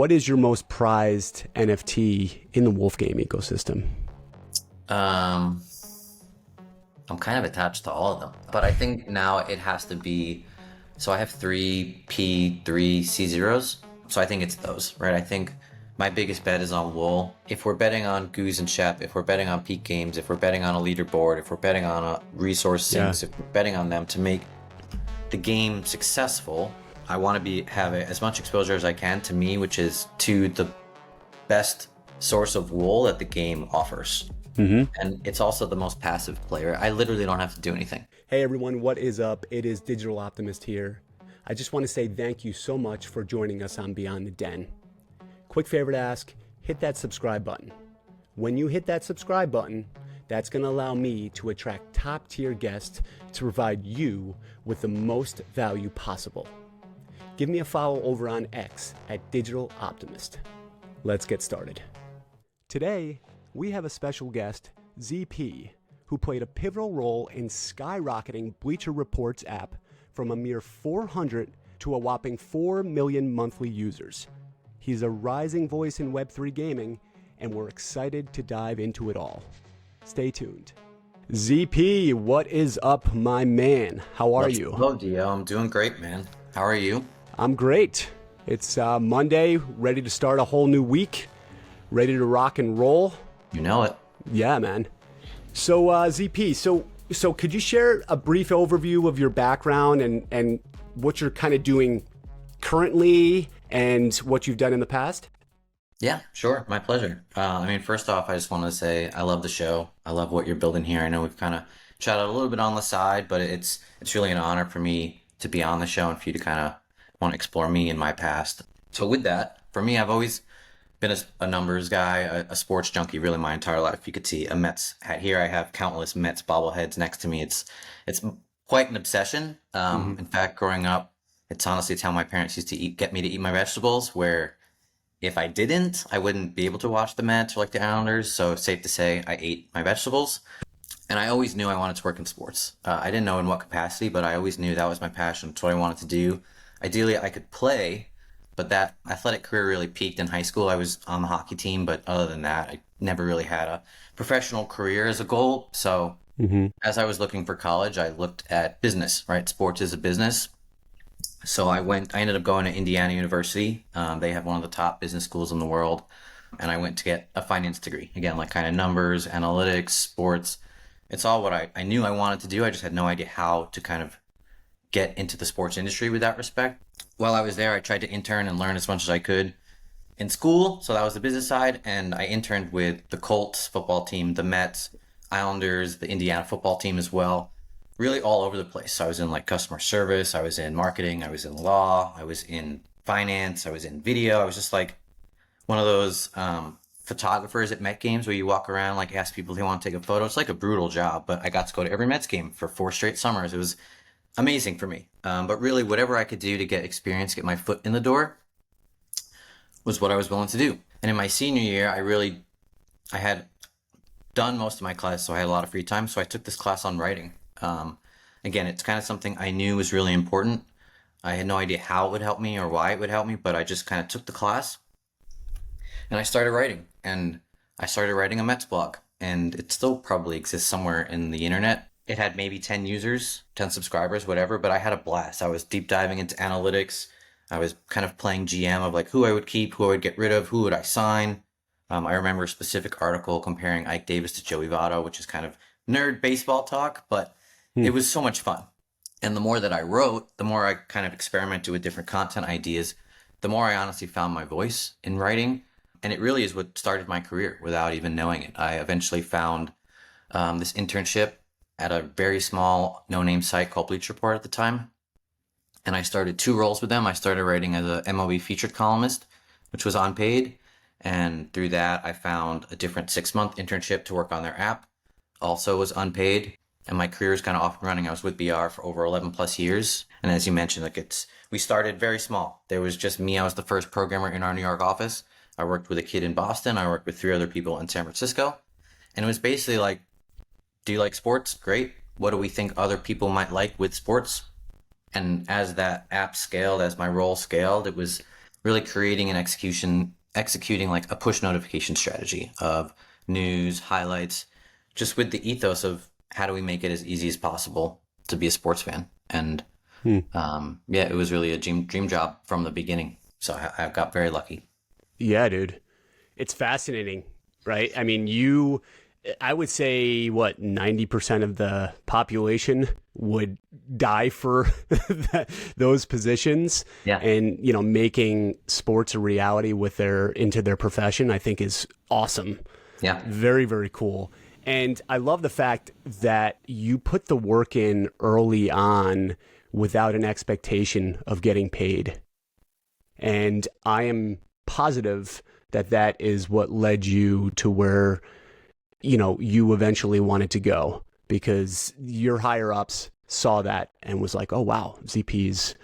what is your most prized NFT in the Wolf game ecosystem? I'm kind of attached to all of them, but I think now it has to be, so I have three P3 C0s. So I think it's those, right? I think my biggest bet is on Wool. If we're betting on Goose and Shep, if we're betting on Peak Games, if we're betting on a leaderboard, if we're betting on a resource sinks, if we're betting on them to make the game successful, I want to have as much exposure as I can to me, which is to the best source of wool that the game offers. And it's also the most passive player. I literally don't have to do anything. Hey everyone, what is up? It is Digital Optimist here. I just want to say thank you so much for joining us on Beyond the Den. Quick favor to ask, hit that subscribe button. When you hit that subscribe button, that's going to allow me to attract top tier guests to provide you with the most value possible. Give me a follow over on X at Digital Optimist. Let's get started. Today, we have a special guest, ZP, who played a pivotal role in skyrocketing Bleacher Report's app from a mere 400 to a whopping 4 million monthly users. He's a rising voice in Web3 gaming, and we're excited to dive into it all. Stay tuned. ZP, what is up, my man? How are you? Hello, Dio. I'm doing great, man. How are you? I'm great. It's Monday, ready to start a whole new week, ready to rock and roll. You know it. Yeah, man. So ZP, so could you share a brief overview of your background and what you're kind of doing currently and what you've done in the past? Yeah, sure. My pleasure. First off, I just want to say I love the show. I love what you're building here. I know we've kind of chatted a little bit on the side, but it's really an honor for me to be on the show and for you to kind of want to explore me and my past. So with that, for me, I've always been a numbers guy, a sports junkie really my entire life. You could see a Mets hat here. I have countless Mets bobbleheads next to me. It's quite an obsession. In fact, growing up, it's how my parents used to get me to eat my vegetables, where if I didn't, I wouldn't be able to watch the Mets or like the Islanders. So it's safe to say I ate my vegetables. And I always knew I wanted to work in sports. I didn't know in what capacity, but I always knew that was my passion. It's what I wanted to do. Ideally, I could play, but that athletic career really peaked in high school. I was on the hockey team, but other than that, I never really had a professional career as a goal. So as I was looking for college, I looked at business, right? Sports is a business. So I ended up going to Indiana University. They have one of the top business schools in the world. And I went to get a finance degree. Again, like kind of numbers, analytics, sports. It's all what I knew I wanted to do. I just had no idea how to kind of get into the sports industry with that respect. While I was there, I tried to intern and learn as much as I could in school. So that was the business side. And I interned with the Colts football team, the Mets, Islanders, the Indiana football team as well. Really all over the place. So I was in like customer service, I was in marketing, I was in law, I was in finance, I was in video. I was just like one of those photographers at Met games where you walk around, like ask people if they want to take a photo. It's like a brutal job, but I got to go to every Mets game for 4 straight summers. It was amazing for me. But really whatever I could do to get experience, get my foot in the door was what I was willing to do. And in my senior year, I had done most of my class, so I had a lot of free time. So I took this class on writing. Again, it's kind of something I knew was really important. I had no idea how it would help me or why it would help me, but I just kind of took the class and I started writing. And I started writing a Mets blog, and it still probably exists somewhere in the internet. It had maybe 10 users, 10 subscribers, whatever, but I had a blast. I was deep diving into analytics. I was kind of playing GM of like who I would keep, who I would get rid of, who would I sign. I remember a specific article comparing Ike Davis to Joey Votto, which is kind of nerd baseball talk, but it was so much fun. And the more that I wrote, the more I kind of experimented with different content ideas, the more I honestly found my voice in writing. And it really is what started my career without even knowing it. I eventually found this internship at a very small no-name site called Bleacher Report at the time. And I started 2 roles with them. I started writing as a MLB featured columnist, which was unpaid. And through that, I found a different 6-month internship to work on their app. Also was unpaid. And my career is kind of off and running. I was with BR for over 11 plus years. And as you mentioned, we started very small. There was just me. I was the first programmer in our New York office. I worked with a kid in Boston. I worked with 3 other people in San Francisco. And it was basically like, do you like sports? Great. What do we think other people might like with sports? And as that app scaled, as my role scaled, it was really creating and executing like a push notification strategy of news, highlights, just with the ethos of how do we make it as easy as possible to be a sports fan. And Hmm. yeah, it was really a dream job from the beginning. So I got very lucky. Yeah, dude. It's fascinating, right? I mean, I would say, what, 90% of the population would die for those positions. Yeah, And, making sports a reality into their profession, I think is awesome. yeah, Very, very cool. And I love the fact that you put the work in early on without an expectation of getting paid. And I am positive that that is what led you to where, you eventually wanted to go, because your higher ups saw that and was like, oh, wow, he's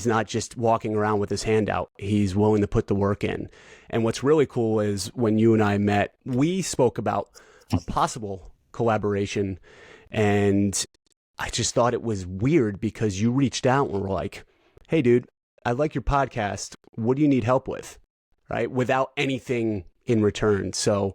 not just walking around with his hand out. He's willing to put the work in. And what's really cool is when you and I met, we spoke about a possible collaboration. And I just thought it was weird because you reached out and were like, hey, dude, I like your podcast. What do you need help with? Right? Without anything in return. So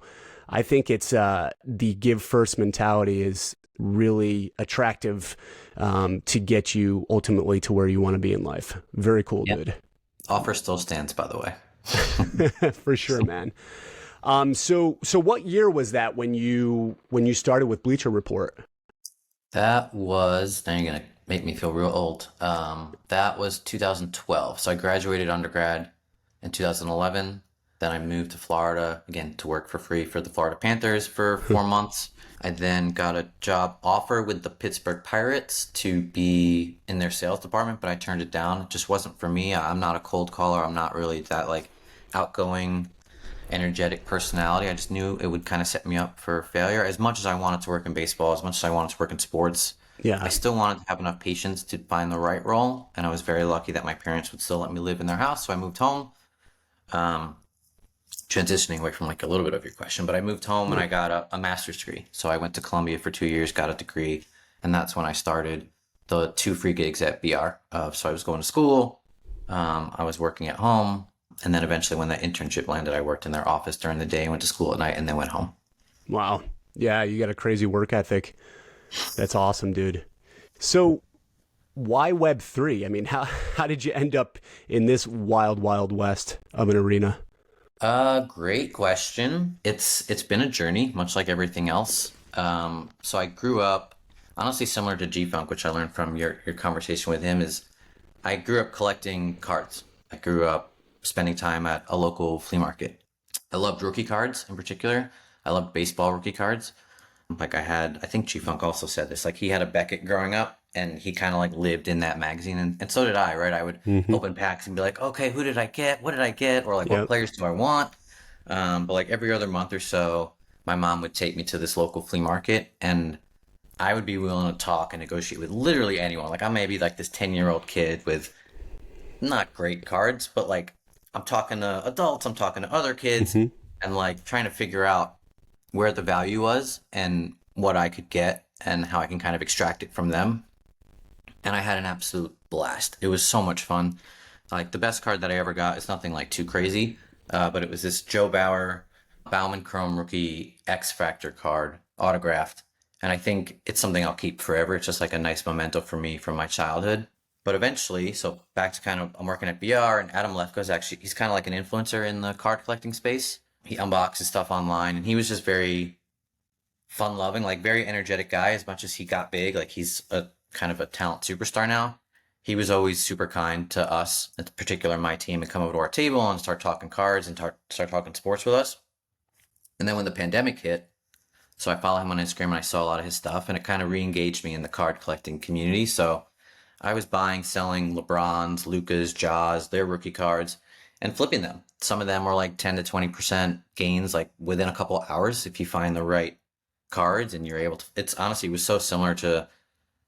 I think it's the give first mentality is really attractive to get you ultimately to where you want to be in life. Very cool, yeah. dude. Offer still stands, by the way. For sure, man. So what year was that when you started with Bleacher Report? That was, now you're gonna make me feel real old. That was 2012. So I graduated undergrad in 2011. Then I moved to Florida again to work for free for the Florida Panthers for 4 months. I then got a job offer with the Pittsburgh Pirates to be in their sales department, but I turned it down. It just wasn't for me. I'm not a cold caller. I'm not really that like outgoing, energetic personality. I just knew it would kind of set me up for failure. As much as I wanted to work in baseball, as much as I wanted to work in sports, I Yeah. still wanted to have enough patience to find the right role. And I was very lucky that my parents would still let me live in their house. So I moved home. Um, Transitioning away from like a little bit of your question, but I moved home and Yeah. I got a master's degree. So I went to Columbia for 2 years, got a degree, and that's when I started the two free gigs at BR. So I was going to school, I was working at home, and then eventually when that internship landed, I worked in their office during the day, went to school at night, and then went home. Wow. Yeah, you got a crazy work ethic. That's awesome, dude. So why Web3? I mean, how did you end up in this wild, wild west of an arena? Great question. It's been a journey, much like everything else. So I grew up honestly similar to G Funk, which I learned from your conversation with him, is I grew up collecting cards. I grew up spending time at a local flea market. I loved rookie cards in particular. I loved baseball rookie cards. Like I think G Funk also said this. Like he had a Beckett growing up, and he kind of like lived in that magazine, and so did I. Right? I would Mm-hmm. open packs and be like, okay, who did I get? What did I get? Or like, what Yep. players do I want? But like every other month or so, my mom would take me to this local flea market, and I would be willing to talk and negotiate with literally anyone. Like I may be like this 10-year-old kid with not great cards, but like I'm talking to adults, I'm talking to other kids, Mm-hmm. and like trying to figure out where the value was and what I could get and how I can kind of extract it from them. And I had an absolute blast. It was so much fun. Like the best card that I ever got is nothing like too crazy, but it was this Joe Bauman Chrome rookie X Factor card autographed. And I think it's something I'll keep forever. It's just like a nice memento for me from my childhood. But eventually, so back to kind of, I'm working at BR, and Adam Lefkoe's actually, he's kind of like an influencer in the card collecting space. He unboxes stuff online, and he was just very fun loving, like very energetic guy. As much as he got big, like he's a kind of a talent superstar now. He was always super kind to us, in particular my team, and come over to our table and start talking cards and start talking sports with us. And then when the pandemic hit, so I follow him on Instagram and I saw a lot of his stuff, and it kind of re-engaged me in the card collecting community. So I was buying, selling LeBrons, Lucas, Jaws, their rookie cards, and flipping them. Some of them were like 10 to 20% gains, like within a couple hours, if you find the right cards and you're able to. It's honestly, it was so similar to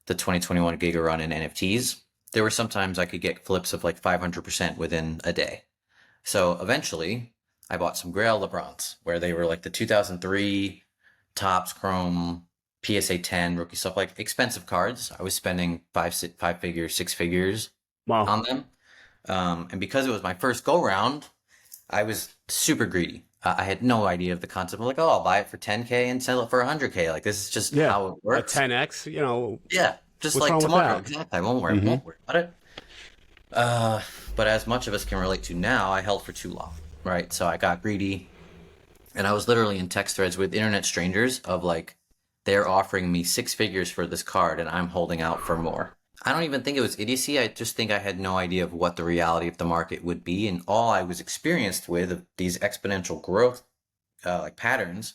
the 2021 Giga run in NFTs. There were sometimes I could get flips of like 500% within a day. So eventually, I bought some Grail LeBrons where they were like the 2003 Topps Chrome PSA 10 rookie stuff, like expensive cards. I was spending five figures, six figures Wow. on them. And because it was my first go round, I was super greedy. I had no idea of the concept. I'm like, oh, I'll buy it for 10K and sell it for 100K. Like this is just Yeah. how it A works. 10x, Yeah, just what's like wrong with tomorrow. that? Exactly. I Hmm. won't worry about it. Uh, but as much of us can relate to now, I held for too long, right? So I got greedy, and I was literally in text threads with internet strangers of like, they're offering me six figures for this card, and I'm holding out for more. I don't even think it was idiocy. I just think I had no idea of what the reality of the market would be, and all I was experienced with of these exponential growth like patterns.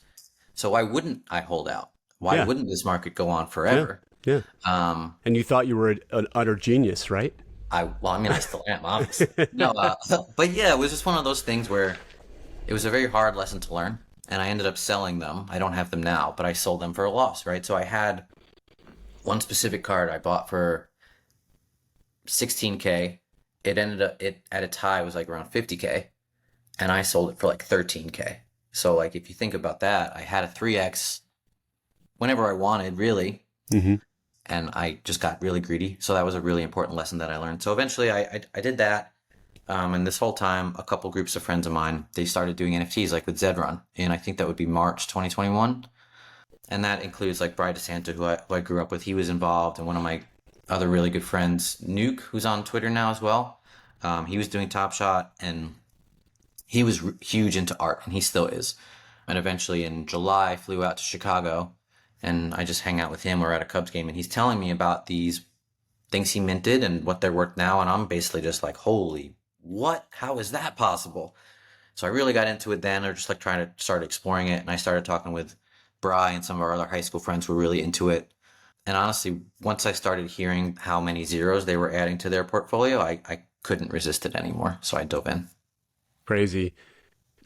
So why wouldn't I hold out? Why Yeah. wouldn't this market go on Yeah. forever? Yeah. Um, And you thought you were an utter genius, right? well, I mean, I still am, obviously. No, but yeah, it was just one of those things where it was a very hard lesson to learn, and I ended up selling them. I don't have them now, but I sold them for a loss, right? So I had one specific card I bought for 16K. It ended up it at its high was like around 50K, and I sold it for like 13K. So like if you think about that, I had a 3x whenever I wanted, really, Hmm. and I just got really greedy. So that was a really important lesson that I learned. So eventually I did that. And this whole time, a couple groups of friends of mine, they started doing NFTs like with Zedrun. And I think that would be March 2021. And that includes like Brian DeSanta, who I grew up with. He was involved. And one of my other really good friends, Nuke, who's on Twitter now as well. He was doing Top Shot, and he was huge into art, and he still is. And eventually in July, I flew out to Chicago, and I just hang out with him. We're at a Cubs game, and he's telling me about these things he minted and what they're worth now. And I'm basically just like, holy, what? How is that possible? So I really got into it then, or just like trying to start exploring it. And I started talking with Bry and some of our other high school friends who were really into it. And honestly, once I started hearing how many zeros they were adding to their portfolio, I couldn't resist it anymore. So I dove in. Crazy.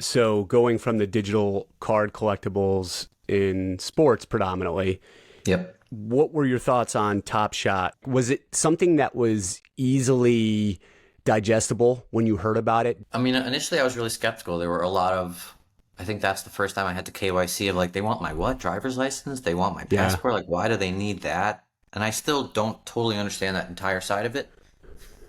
So going from the digital card collectibles in sports predominantly, Yep. what were your thoughts on Top Shot? Was it something that was easily digestible when you heard about it? I mean, initially I was really skeptical. There were a lot of, I think that's the first time I had to KYC of like, they want my what? Driver's license? They want my Yeah. passport? Like, why do they need that? And I still don't totally understand that entire side of it.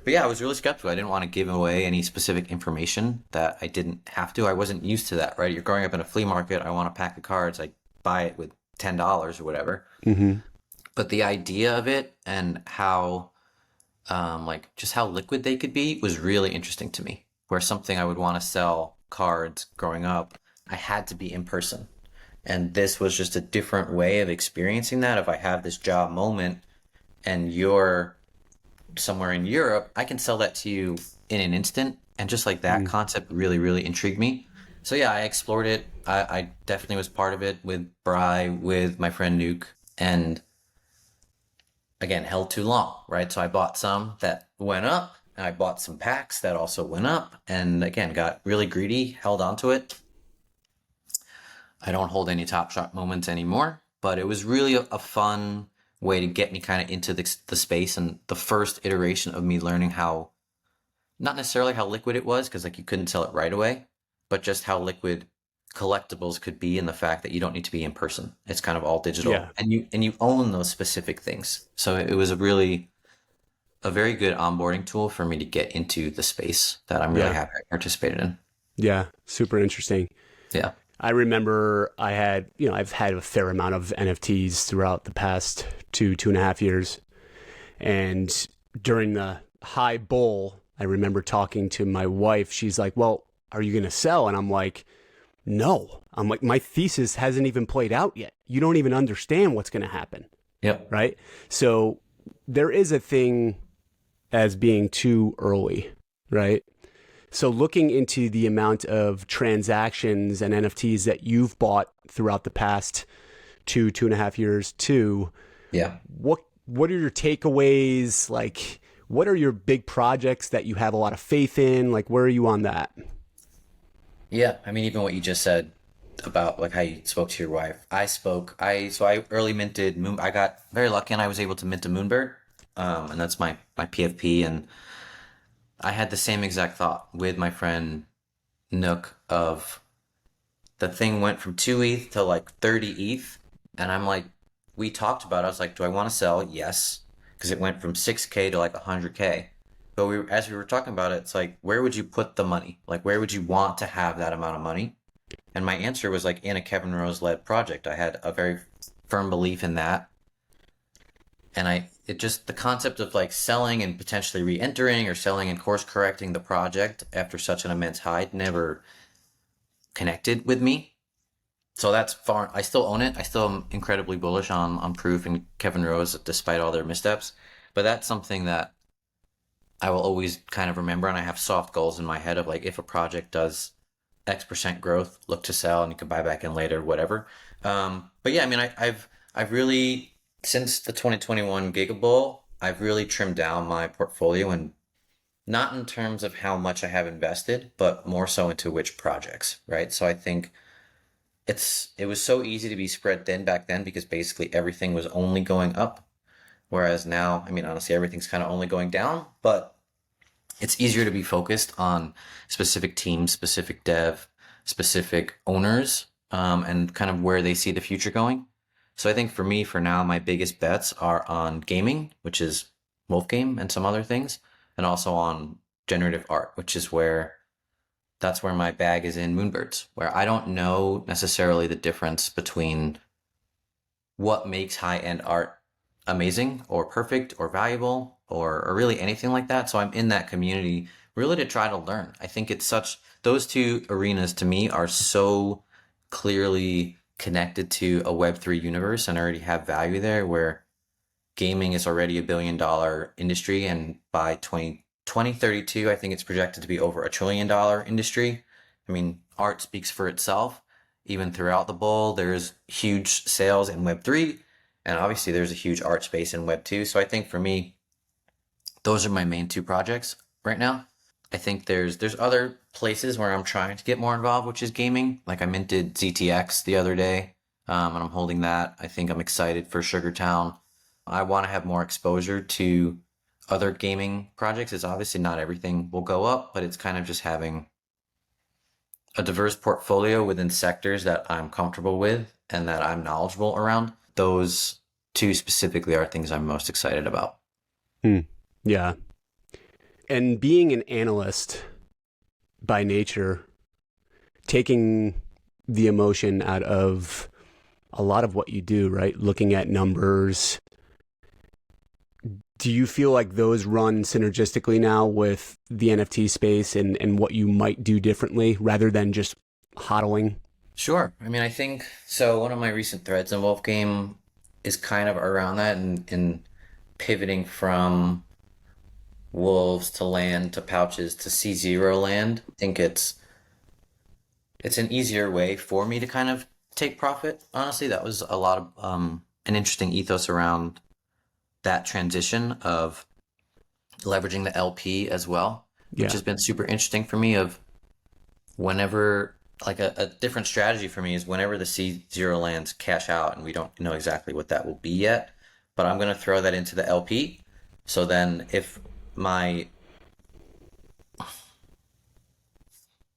But yeah, I was really skeptical. I didn't want to give away any specific information that I didn't have to. I wasn't used to that, right? You're growing up in a flea market. I want a pack of cards. I buy it with $10 or whatever. Hmm. But the idea of it and how, like, just how liquid they could be was really interesting to me. Where something I would want to sell cards growing up, I had to be in person. And this was just a different way of experiencing that. If I have this job moment and you're somewhere in Europe, I can sell that to you in an instant. And just like that concept really, really intrigued me. So yeah, I explored it. I definitely was part of it with Bry, with my friend Nuke, and again, held too long, right? So I bought some that went up, and I bought some packs that also went up, and again, got really greedy, held onto it. I don't hold any Top Shot moments anymore, but it was really a fun way to get me kind of into the space, and the first iteration of me learning how, not necessarily how liquid it was, because like you couldn't sell it right away, but just how liquid collectibles could be, and the fact that you don't need to be in person. It's kind of all digital, Yeah. and you own those specific things. So it was a very good onboarding tool for me to get into the space that I'm really Yeah. happy I participated in. Yeah. Super interesting. Yeah. I remember I've had a fair amount of NFTs throughout the past 2.5 years. And during the high bull, I remember talking to my wife. She's like, well, are you going to sell? And I'm like, no. I'm like, my thesis hasn't even played out yet. You don't even understand what's going to happen. Yep. Right. So there is a thing as being too early. Right. So looking into the amount of transactions and NFTs that you've bought throughout the past 2.5 years too, Yeah. what are your takeaways? Like, what are your big projects that you have a lot of faith in? Like, where are you on that? Yeah. I mean, even what you just said about like how you spoke to your wife. I early minted Moon. I got very lucky and I was able to mint a Moonbird. And that's my PFP. And I had the same exact thought with my friend Nook of the thing went from 2 ETH to like 30 ETH. And I'm like, we talked about it. I was like, do I want to sell? Yes. Because it went from 6K to like 100K. But as we were talking about it, it's like, where would you put the money? Like, where would you want to have that amount of money? And my answer was like in a Kevin Rose led project. I had a very firm belief in that. And it just, the concept of like selling and potentially re-entering or selling and course correcting the project after such an immense high never connected with me. So that's far, I still own it. I still am incredibly bullish on Proof and Kevin Rose despite all their missteps. But that's something that I will always kind of remember. And I have soft goals in my head of like, if a project does X% growth, look to sell and you can buy back in later, whatever. But yeah, I mean, I've really, since the 2021 Giga Bowl, I've really trimmed down my portfolio, and not in terms of how much I have invested, but more so into which projects, right? So I think it was so easy to be spread thin back then because basically everything was only going up. Whereas now, I mean, honestly, everything's kind of only going down, but it's easier to be focused on specific teams, specific dev, specific owners, and kind of where they see the future going. So I think for me, for now, my biggest bets are on gaming, which is Wolf Game and some other things, and also on generative art, which is where that's where my bag is in Moonbirds, where I don't know necessarily the difference between what makes high-end art amazing or perfect or valuable or really anything like that. So I'm in that community really to try to learn. I think it's such, those two arenas to me are so clearly connected to a Web3 universe and already have value there, where gaming is already $1 billion industry. And by 2032, I think it's projected to be over $1 trillion industry. I mean, art speaks for itself. Even throughout the bowl, there's huge sales in Web3, and obviously there's a huge art space in Web2. So I think for me, those are my main two projects right now. I think there's other places where I'm trying to get more involved, which is gaming. Like I minted ZTX the other day, and I'm holding that. I think I'm excited for Sugartown. I want to have more exposure to other gaming projects. It's obviously not everything will go up, but it's kind of just having a diverse portfolio within sectors that I'm comfortable with and that I'm knowledgeable around. Those two specifically are things I'm most excited about. Yeah. And being an analyst by nature, taking the emotion out of a lot of what you do, right? Looking at numbers. Do you feel like those run synergistically now with the NFT space and what you might do differently rather than just hodling? Sure. I mean, I think so. One of my recent threads in Wolf Game is kind of around that, and pivoting from wolves to land to pouches to C0 land. I think it's an easier way for me to kind of take profit. Honestly, that was a lot of an interesting ethos around that transition of leveraging the LP as well, which Yeah. has been super interesting for me. Of whenever, like a different strategy for me is whenever the C0 lands cash out, and we don't know exactly what that will be yet, but I'm going to throw that into the LP. So then if my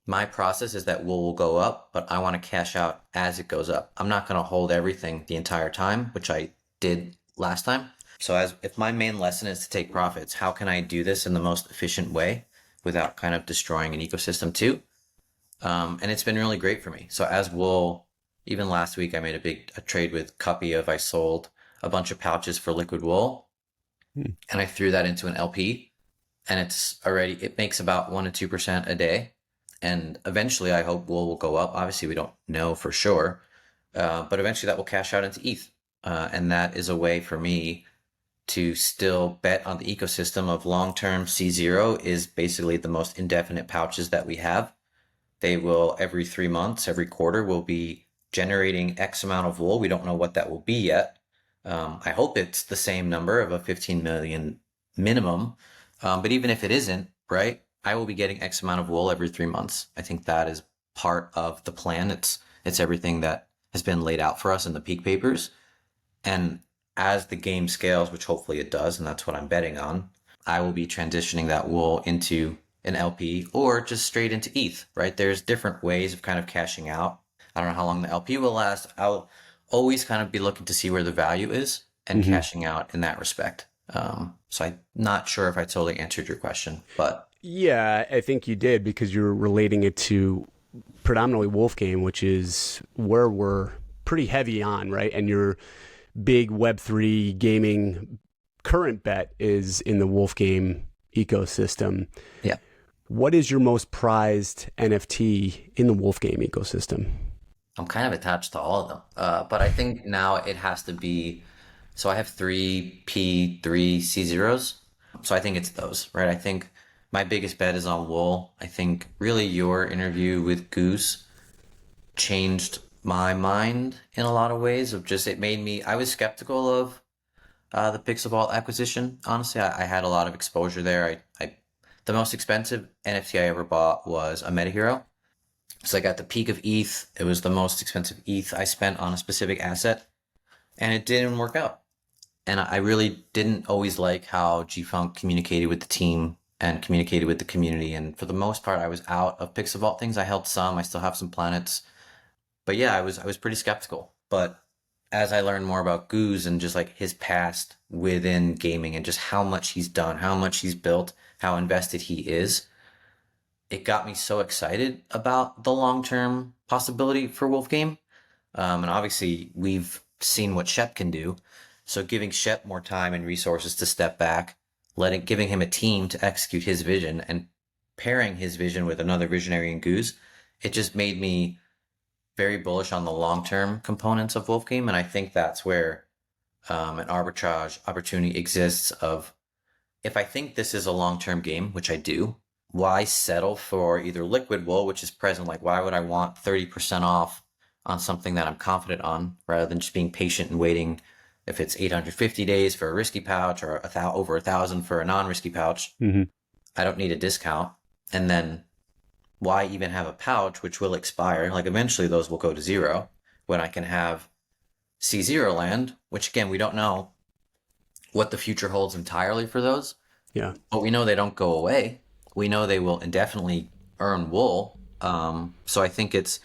my process is that will go up, but I want to cash out as it goes up. I'm not going to hold everything the entire time, which I did last time. So as if my main lesson is to take profits, how can I do this in the most efficient way without kind of destroying an ecosystem too? And it's been really great for me. So as wool, even last week I made a trade with Cuppy of I sold a bunch of pouches for liquid wool, Hmm. and I threw that into an LP, and it makes about 1 to 2% a day. And eventually I hope wool will go up. Obviously we don't know for sure, but eventually that will cash out into ETH. And that is a way for me to still bet on the ecosystem of long-term. C0 is basically the most indefinite pouches that we have. They will every 3 months, every quarter, will be generating X amount of wool. We don't know what that will be yet. I hope it's the same number of a 15 million minimum. But even if it isn't, right, I will be getting X amount of wool every 3 months. I think that is part of the plan. It's everything that has been laid out for us in the peak papers. And as the game scales, which hopefully it does, and that's what I'm betting on, I will be transitioning that wool into an LP or just straight into ETH, right? There's different ways of kind of cashing out. I don't know how long the LP will last. I'll always kind of be looking to see where the value is and Hmm. cashing out in that respect. So I'm not sure if I totally answered your question, but Yeah, I think you did because you're relating it to predominantly Wolf Game, which is where we're pretty heavy on, right? And your big Web3 gaming current bet is in the Wolf Game ecosystem. yeah. What is your most prized NFT in the Wolf Game ecosystem? I'm kind of attached to all of them. But I think now it has to be, so I have three P3 C0s. So I think it's those, right? I think my biggest bet is on Wool. I think really your interview with Goose changed my mind in a lot of ways of just, it made me, I was skeptical of the Pixel Vault acquisition. Honestly, I had a lot of exposure there. The most expensive NFT I ever bought was a MetaHero. So like at the peak of ETH, it was the most expensive ETH I spent on a specific asset, and it didn't work out. And I really didn't always like how G-Funk communicated with the team and communicated with the community. And for the most part, I was out of Pixel Vault things. I held some. I still have some planets. But yeah, I was pretty skeptical. But as I learned more about Goose and just like his past within gaming and just how much he's done, how much he's built, how invested he is, it got me so excited about the long-term possibility for Wolf Game. And obviously, we've seen what Shep can do. So giving Shep more time and resources to step back, giving him a team to execute his vision, and pairing his vision with another visionary in Goose, it just made me very bullish on the long-term components of Wolf Game. And I think that's where an arbitrage opportunity exists of, if I think this is a long-term game, which I do, why settle for either liquid wool, which is present? Like, why would I want 30% off on something that I'm confident on rather than just being patient and waiting if it's 850 days for a risky pouch or over 1,000 for a non-risky pouch? Mm-hmm. I don't need a discount. And then why even have a pouch which will expire? Like eventually those will go to zero when I can have C0 land, which again, we don't know what the future holds entirely for those. Yeah. But we know they don't go away. We know they will indefinitely earn wool. So I think it's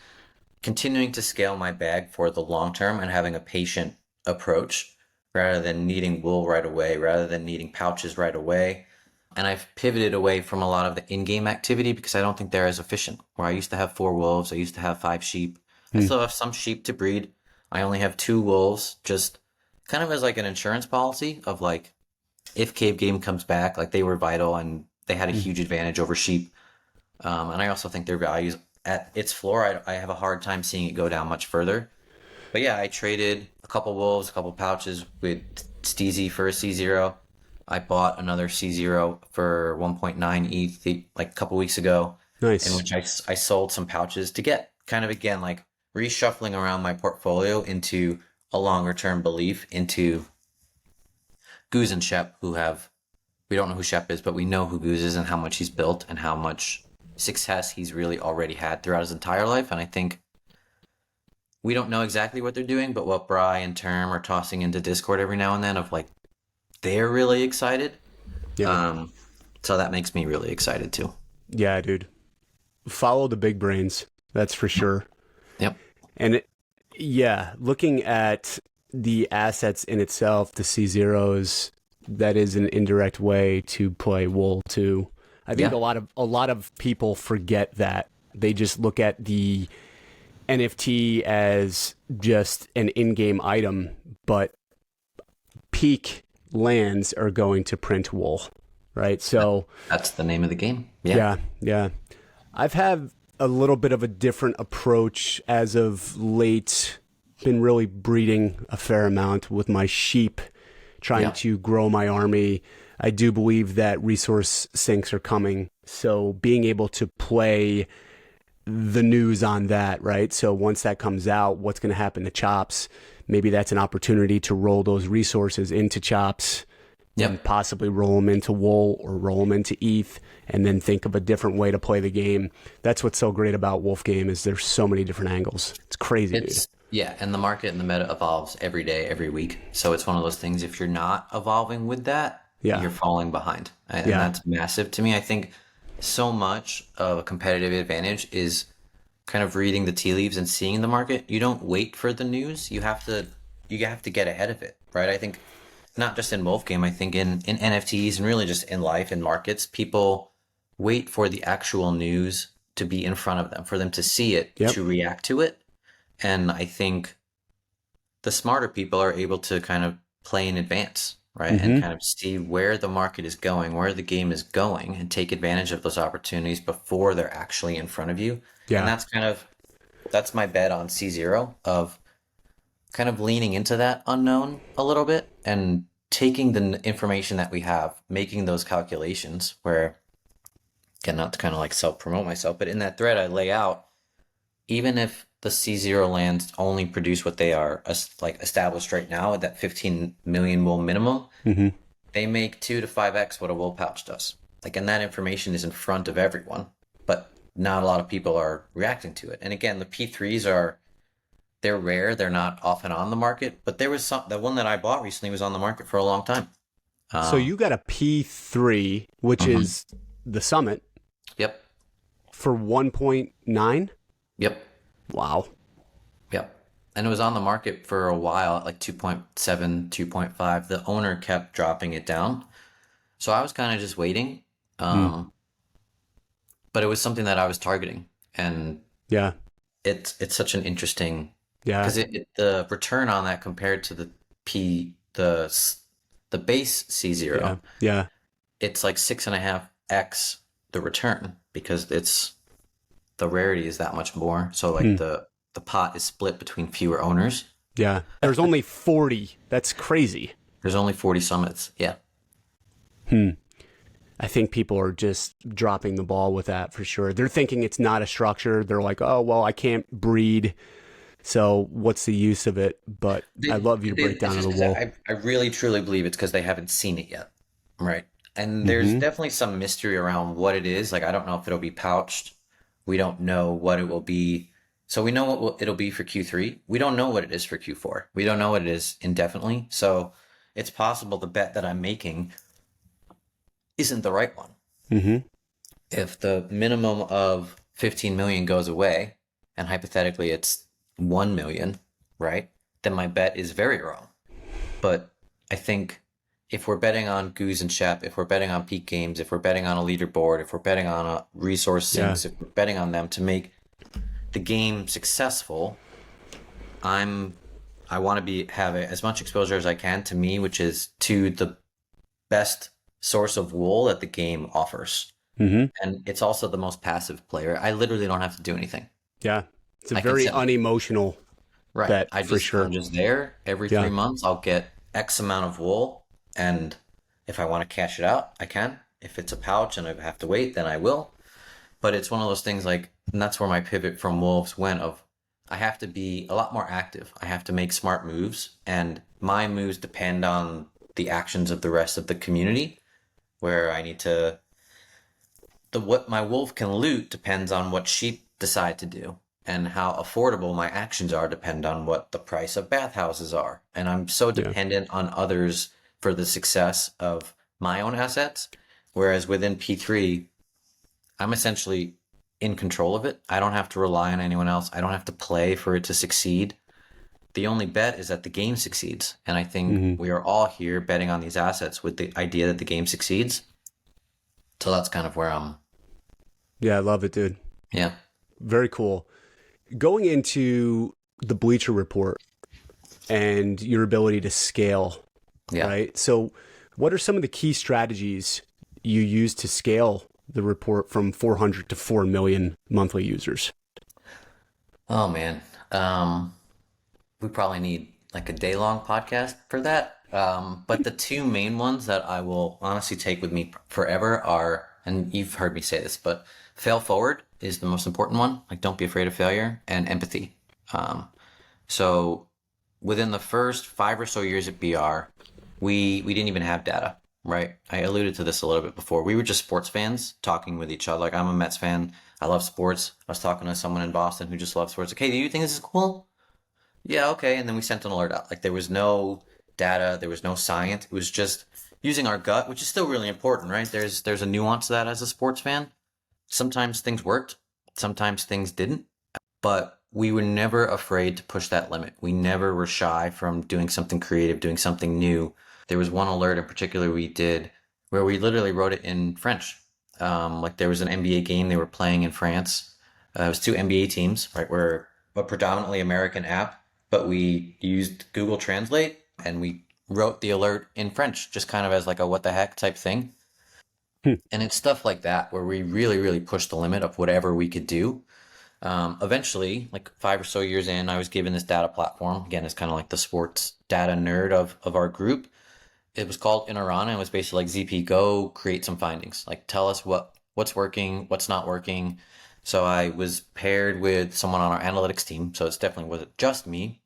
continuing to scale my bag for the long term and having a patient approach rather than needing wool right away, rather than needing pouches right away. And I've pivoted away from a lot of the in-game activity because I don't think they're as efficient. Where I used to have 4 wolves, I used to have 5 sheep. I still have some sheep to breed. I only have 2 wolves, just kind of as like an insurance policy of like, if Cave Game comes back, like they were vital and they had a huge advantage over sheep. And I also think their values at its floor, I have a hard time seeing it go down much further. But yeah, I traded a couple wolves, a couple pouches with Steezy for a C0. I bought another C0 for 1.9 ETH like a couple weeks ago, in Nice. which I sold some pouches to get kind of again like reshuffling around my portfolio into a longer term belief into Goose and Shep, we don't know who Shep is, but we know who Goose is and how much he's built and how much success he's really already had throughout his entire life. And I think we don't know exactly what they're doing, but what Bry and Term are tossing into Discord every now and then of like, they're really excited. Yeah. So that makes me really excited too. Yeah, dude. Follow the big brains. That's for sure. Yep. And yeah, looking at the assets in itself, the C0s, that is an indirect way to play wool too. I think Yeah. a lot of people forget that. They just look at the NFT as just an in-game item, but peak lands are going to print wool, right? So That's the name of the game. Yeah. yeah. I've had a little bit of a different approach as of late. Been really breeding a fair amount with my sheep, trying Yeah. to grow my army. I do believe that resource sinks are coming. So being able to play the news on that, right? So once that comes out, what's going to happen to Chops? Maybe that's an opportunity to roll those resources into Chops and Yep. possibly roll them into Wool or roll them into ETH and then think of a different way to play the game. That's what's so great about Wolf Game is there's so many different angles. It's crazy, dude. Yeah, and the market and the meta evolves every day, every week. So it's one of those things, if you're not evolving with that, Yeah. you're falling behind. And Yeah. that's massive to me. I think so much of a competitive advantage is kind of reading the tea leaves and seeing the market. You don't wait for the news. You have to get ahead of it, right? I think not just in Wolf Game, I think in NFTs and really just in life, in markets, people wait for the actual news to be in front of them, for them to see it, Yep. to react to it. And I think the smarter people are able to kind of play in advance, right? And Mm-hmm. kind of see where the market is going, where the game is going, and take advantage of those opportunities before they're actually in front of you. And Yeah. that's my bet on C0 of kind of leaning into that unknown a little bit and taking the information that we have, making those calculations where, again, not to kind of like self promote myself, but in that thread I lay out, even if the C0 lands only produce what they are like established right now at that 15 million wool minimum, Mm-hmm. they make 2 to 5x what a wool pouch does. Like, and that information is in front of everyone, but not a lot of people are reacting to it. And again, the P3s they're rare. They're not often on the market, but there was the one that I bought recently was on the market for a long time. So Um, you got a P3, which mhm. is the summit, Yep. for 1.9. Yep. Wow. Yep. And it was on the market for a while at like 2.7, 2.5. The owner kept dropping it down. So I was kind of just waiting. Mm. Um, but it was something that I was targeting. And Yeah. it's such an interesting, Yeah. because the return on that compared to the P, the base Yeah. C0, Yeah. it's like 6.5x the return because the rarity is that much more. So like Hmm. the pot is split between fewer owners. Yeah. There's only 40. That's crazy. There's only 40 summits. Yeah. Hmm. I think people are just dropping the ball with that for sure. They're thinking it's not a structure. They're like, oh, well, I can't breed. So what's the use of it? But I love your It's breakdown of just the because wool. I really truly believe it's because they haven't seen it yet. Right. And there's Mm-hmm. definitely some mystery around what it is. Like, I don't know if it'll be pouched. We don't know what it will be. So we know it'll be for Q3. We don't know what it is for Q4. We don't know what it is indefinitely. So it's possible the bet that I'm making isn't the right one. Mm-hmm. If the minimum of 15 million goes away, and hypothetically it's 1 million, right? Then my bet is very wrong. But I think if we're betting on Goose and Shep, if we're betting on peak games, if we're betting on a leaderboard, if we're betting on a resource Yeah. sinks, if we're betting on them to make the game successful, I'm I want to have as much exposure as I can to me, which is to the best source of wool that the game offers. Mm-hmm. And it's also the most passive player. I literally don't have to do anything. Yeah. It's a I can very sit on it. unemotional Right. bet for I'm sure. just there every three Yeah. months. I'll get X amount of wool, and if I want to cash it out, I can. If it's a pouch and I have to wait, then I will. But it's one of those things like, and that's where my pivot from wolves went of I have to be a lot more active. I have to make smart moves, and my moves depend on the actions of the rest of the community, where I need to the what my wolf can loot depends on what sheep decide to do, and how affordable my actions are depend on what the price of bathhouses are. And I'm so Yeah. dependent on others for the success of my own assets. Whereas within P3, I'm essentially in control of it. I don't have to rely on anyone else. I don't have to play for it to succeed. The only bet is that the game succeeds. And I think Mm-hmm. we are all here betting on these assets with the idea that the game succeeds. So that's kind of where I'm, Yeah. I love it, dude. yeah. Very cool. Going into the Bleacher Report and your ability to scale, Yeah. right? So, what are some of the key strategies you use to scale the report from 400 to 4 million monthly users? Oh man. We probably need like a day long podcast for that. But the two main ones that I will honestly take with me forever are, and you've heard me say this, but fail forward is the most important one. Like, don't be afraid of failure, and empathy. Um, so within the first 5 or so years at BR, we didn't even have data, right? I alluded to this a little bit before. We were just sports fans talking with each other. Like, I'm a Mets fan. I love sports. I was talking to someone in Boston who just loves sports. Like, hey, do you think this is cool? Yeah, okay. And then we sent an alert out. Like, there was no data, there was no science. It was just using our gut, which is still really important, right? There's a nuance to that as a sports fan. Sometimes things worked, sometimes things didn't, but we were never afraid to push that limit. We never were shy from doing something creative, doing something new. there was one alert in particular we did where we literally wrote it in French. Like there was an NBA game they were playing in France. It was two NBA teams, right? We're a predominantly American app, but we used Google Translate and we wrote the alert in French, just kind of as like a what the heck type thing. Hmm. And it's stuff like that where we really, really pushed the limit of whatever we could do. Eventually, like 5 or so years in, I was given this data platform. Again, it's kind of like the sports data nerd of our group. It was called Inarana. It was basically like ZP, go create some findings. Like tell us what's working, what's not working. So I was paired with someone on our analytics team. So it's definitely wasn't just me.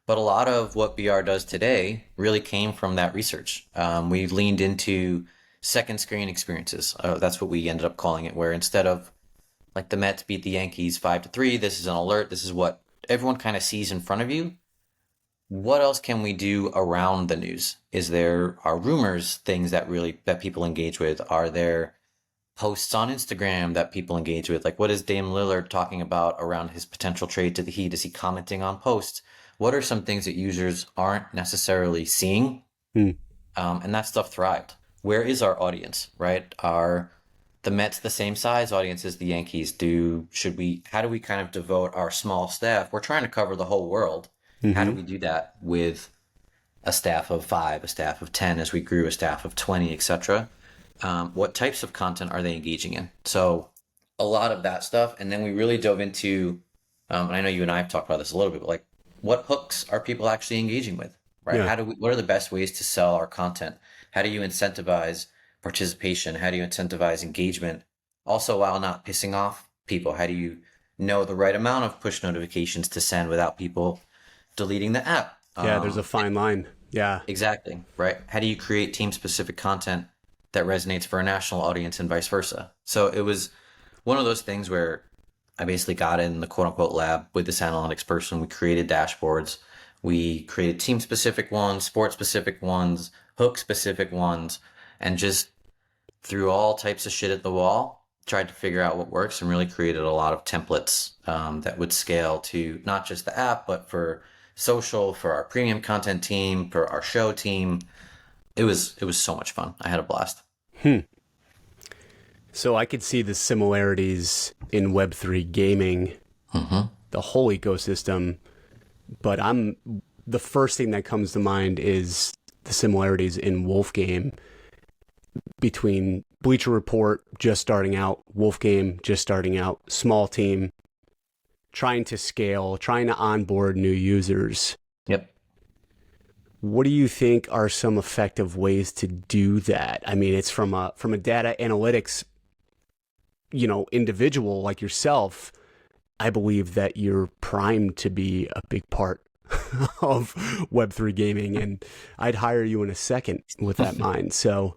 But a lot of what BR does today really came from that research. We leaned into second screen experiences. That's what we ended up calling it, where instead of like the Mets beat the Yankees 5-3, this is an alert. This is what everyone kind of sees in front of you. What else can we do around the news? Are rumors things that people engage with? Are there posts on Instagram that people engage with? Like, what is Dame Lillard talking about around his potential trade to the Heat? Is he commenting on posts? What are some things that users aren't necessarily seeing? Hmm. And that stuff thrived. Where is our audience, right? Are the Mets the same size audience as the Yankees? How do we kind of devote our small staff? We're trying to cover the whole world. How do Mm-hmm. we do that with a staff of 5, a staff of 10, as we grew, a staff of 20, etc.? What types of content are they engaging in? So a lot of that stuff. And then we really dove into, and I know you and I have talked about this a little bit, but like what hooks are people actually engaging with, right? Yeah. What are the best ways to sell our content? How do you incentivize participation? How do you incentivize engagement? Also, while not pissing off people, how do you know the right amount of push notifications to send without people deleting the app? Yeah. There's a fine line. Yeah. Exactly, right? How do you create team specific content that resonates for a national audience and vice versa? So it was one of those things where I basically got in the quote unquote lab with this analytics person. We created dashboards. We created team specific ones, sport specific ones, hook specific ones, and just threw all types of shit at the wall, tried to figure out what works, and really created a lot of templates that would scale to not just the app, but for social, for our premium content team, for our show team. It was so much fun. I had a blast. Hmm. So I could see the similarities in Web3 gaming, Mm-hmm. the whole ecosystem, but the first thing that comes to mind is the similarities in Wolf Game between Bleacher Report just starting out, Wolf Game just starting out, small team, trying to scale, trying to onboard new users. Yep. What do you think are some effective ways to do that? I mean, it's from a data analytics, individual like yourself. I believe that you're primed to be a big part of Web3 gaming, and I'd hire you in a second with that mind. So,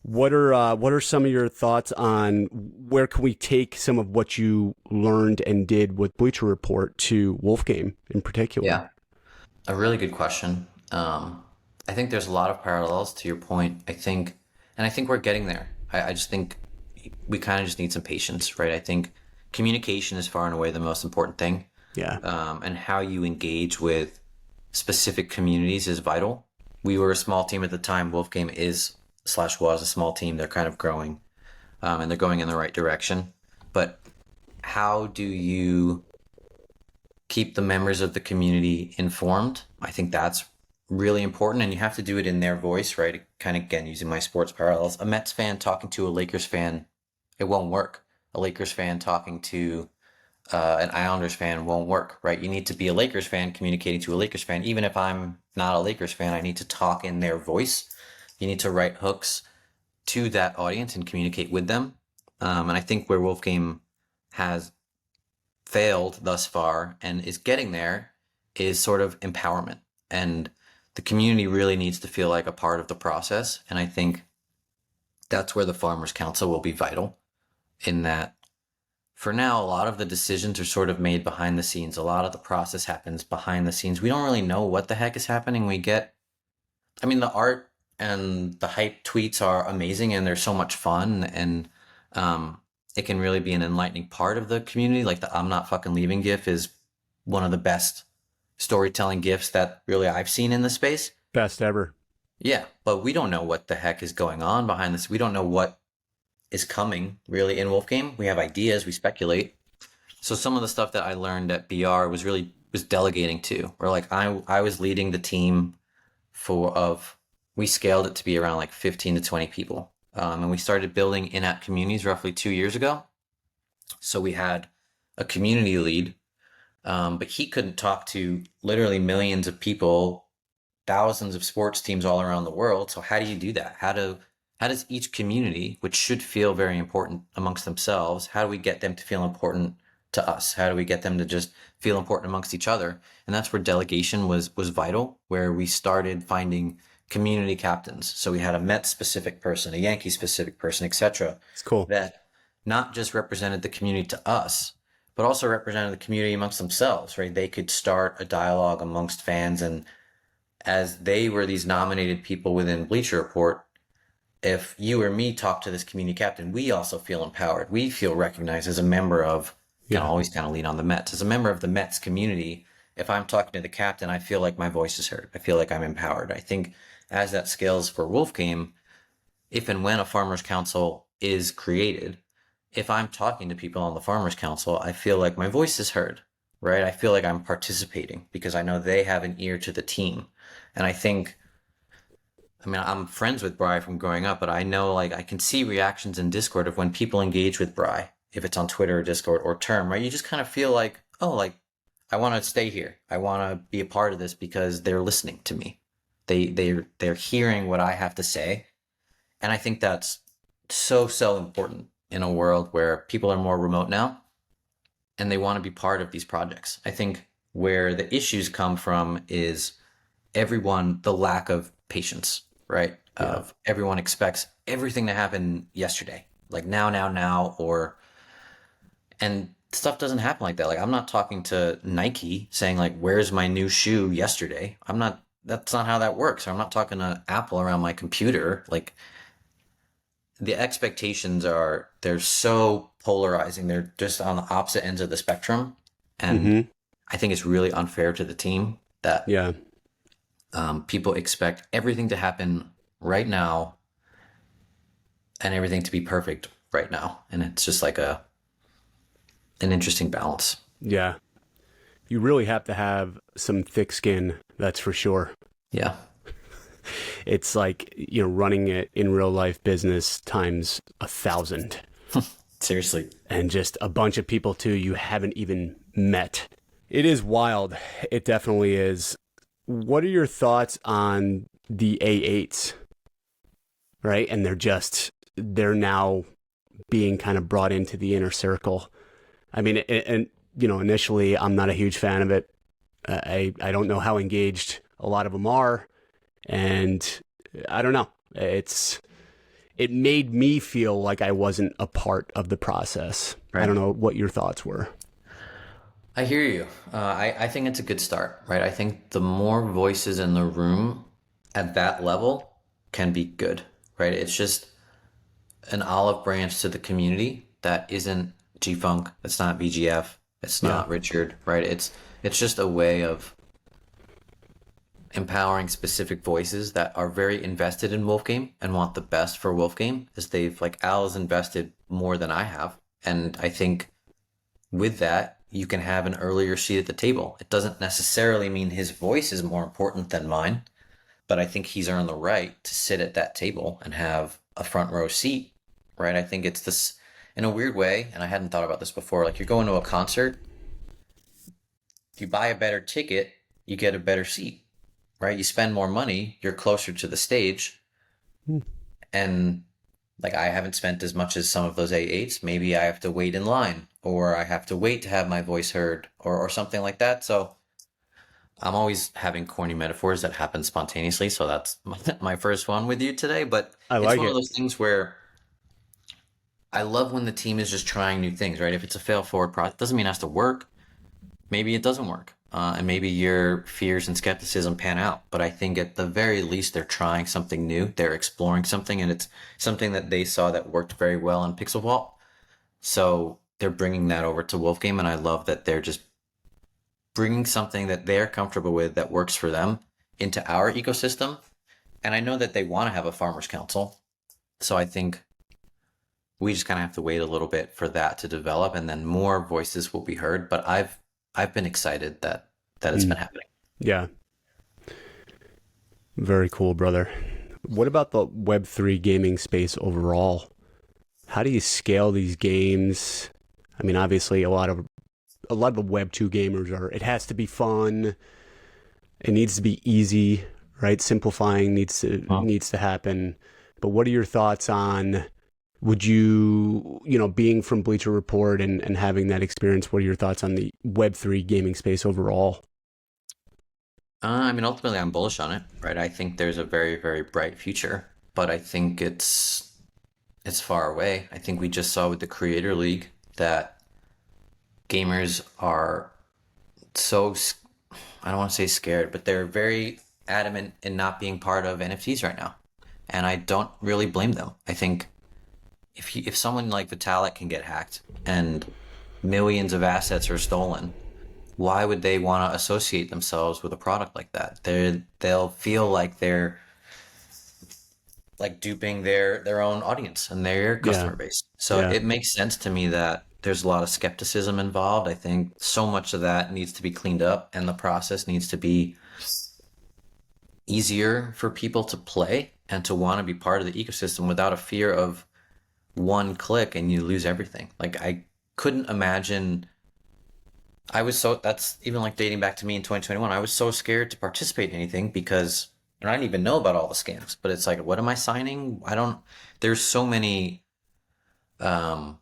what are some of your thoughts on where can we take some of what you learned and did with Bleacher Report to Wolf Game in particular? Yeah. A really good question. I think there's a lot of parallels to your point. I think we're getting there. I just think we kind of just need some patience, right? I think communication is far and away the most important thing. Yeah. And how you engage with specific communities is vital. We were a small team at the time. Wolfgame is/was a small team. They're kind of growing, and they're going in the right direction. But how do you keep the members of the community informed? I think that's really important, and you have to do it in their voice, right? Kind of, again, using my sports parallels. A Mets fan talking to a Lakers fan, it won't work. A Lakers fan talking to an Islanders fan won't work, right? You need to be a Lakers fan communicating to a Lakers fan. Even if I'm not a Lakers fan, I need to talk in their voice. You need to write hooks to that audience and communicate with them. And I think where Wolfgame has failed thus far and is getting there is sort of empowerment. And the community really needs to feel like a part of the process. And I think that's where the Farmers Council will be vital, in that for now, a lot of the decisions are sort of made behind the scenes. A lot of the process happens behind the scenes. We don't really know what the heck is happening. The art and the hype tweets are amazing and they're so much fun. And it can really be an enlightening part of the community. Like the I'm not fucking leaving GIF is one of the best storytelling GIFs that really I've seen in the space. Best ever. Yeah, but we don't know what the heck is going on behind this. We don't know what is coming really in Wolf Game. We have ideas, we speculate. So some of the stuff that I learned at BR was delegating too. Where like I was leading the team we scaled it to be around like 15 to 20 people. And we started building in-app communities roughly 2 years ago. So we had a community lead, but he couldn't talk to literally millions of people, thousands of sports teams all around the world. So how do you do that? How does each community, which should feel very important amongst themselves, how do we get them to feel important to us? How do we get them to just feel important amongst each other? And that's where delegation was vital, where we started finding community captains. So we had a Mets specific person, a Yankee specific person, etc. It's cool. that not just represented the community to us, but also represented the community amongst themselves, right? They could start a dialogue amongst fans, and as they were these nominated people within Bleacher Report, if you or me talk to this community captain, we also feel empowered. We feel recognized as a member of, can Yeah. always kind of lean on the Mets, as a member of the Mets community. If I'm talking to the captain, I feel like my voice is heard. I feel like I'm empowered. I think as that scales for Wolf Game, if and when a farmers council is created, if I'm talking to people on the farmers council, I feel like my voice is heard, right? I feel like I'm participating because I know they have an ear to the team. And I think, I mean, I'm friends with Bri from growing up, but I know like I can see reactions in Discord of when people engage with Bri, if it's on Twitter or Discord or Term, right? You just kind of feel like, oh, like I want to stay here. I want to be a part of this because they're listening to me. They're hearing what I have to say. And I think that's so important in a world where people are more remote now and they want to be part of these projects. I think where the issues come from is the lack of patience, right? Yeah. Of everyone expects everything to happen yesterday, like now, and stuff doesn't happen like that. Like I'm not talking to Nike saying like, where's my new shoe yesterday? That's not how that works. I'm not talking to Apple around my computer. Like the expectations they're so polarizing. They're just on the opposite ends of the spectrum. And Mm-hmm. I think it's really unfair to the team that Yeah. people expect everything to happen right now and everything to be perfect right now. And it's just like an interesting balance. Yeah. You really have to have some thick skin, that's for sure. Yeah. It's like, running it in real life business times 1,000 Seriously. and just a bunch of people too you haven't even met. It is wild. It definitely is. What are your thoughts on the A8s? Right? And they're now being kind of brought into the inner circle. I mean, and initially I'm not a huge fan of it. I don't know how engaged a lot of them are. And I don't know. It made me feel like I wasn't a part of the process. Right. I don't know what your thoughts were. I hear you. I think it's a good start, right? I think the more voices in the room at that level can be good, right? It's just an olive branch to the community that isn't G-Funk, it's not BGF, it's not Richard, right? It's just a way of empowering specific voices that are very invested in Wolf Game and want the best for Wolf Game, as Al has invested more than I have. And I think with that, you can have an earlier seat at the table. It doesn't necessarily mean his voice is more important than mine, but I think he's earned the right to sit at that table and have a front row seat, right? I think it's this, in a weird way, and I hadn't thought about this before, like you're going to a concert, if you buy a better ticket, you get a better seat, right? You spend more money, you're closer to the stage. And like I haven't spent as much as some of those A8s. Maybe I have to wait in line, or I have to wait to have my voice heard, or something like that. So I'm always having corny metaphors that happen spontaneously. So that's my first one with you today. But I it's like one it. of those things where I love when the team is just trying new things, right? If it's a fail forward project, doesn't mean it has to work. Maybe it doesn't work. And maybe your fears and skepticism pan out. But I think at the very least, they're trying something new. They're exploring something, and it's something that they saw that worked very well on Pixel Vault. So they're bringing that over to Wolf Game, and I love that they're just bringing something that they're comfortable with that works for them into our ecosystem. And I know that they want to have a farmers council. So I think we just kind of have to wait a little bit for that to develop, and then more voices will be heard. But I've been excited that it's been Mm, happening. yeah, very cool, brother. What about the Web3 gaming space overall? How do you scale these games? I mean, obviously, a lot of the Web2 gamers are. It has to be fun. It needs to be easy, right? Simplifying needs to happen. But what are your thoughts on? Would being from Bleacher Report and having that experience, what are your thoughts on the Web3 gaming space overall? I mean, ultimately, I'm bullish on it, right? I think there's a very, very bright future, but I think it's far away. I think we just saw with the Creator League that gamers are so, I don't want to say scared, but they're very adamant in not being part of NFTs right now. And I don't really blame them. I think if someone like Vitalik can get hacked and millions of assets are stolen, why would they want to associate themselves with a product like that? They'll feel like they're like duping their own audience and their Yeah, customer base. So yeah, it makes sense to me that there's a lot of skepticism involved. I think so much of that needs to be cleaned up, and the process needs to be easier for people to play and to want to be part of the ecosystem without a fear of one click and you lose everything. Like I couldn't imagine. I was so That's even like dating back to me in 2021. I was so scared to participate in anything because and I didn't even know about all the scams. But it's like, what am I signing? I don't. There's so many um,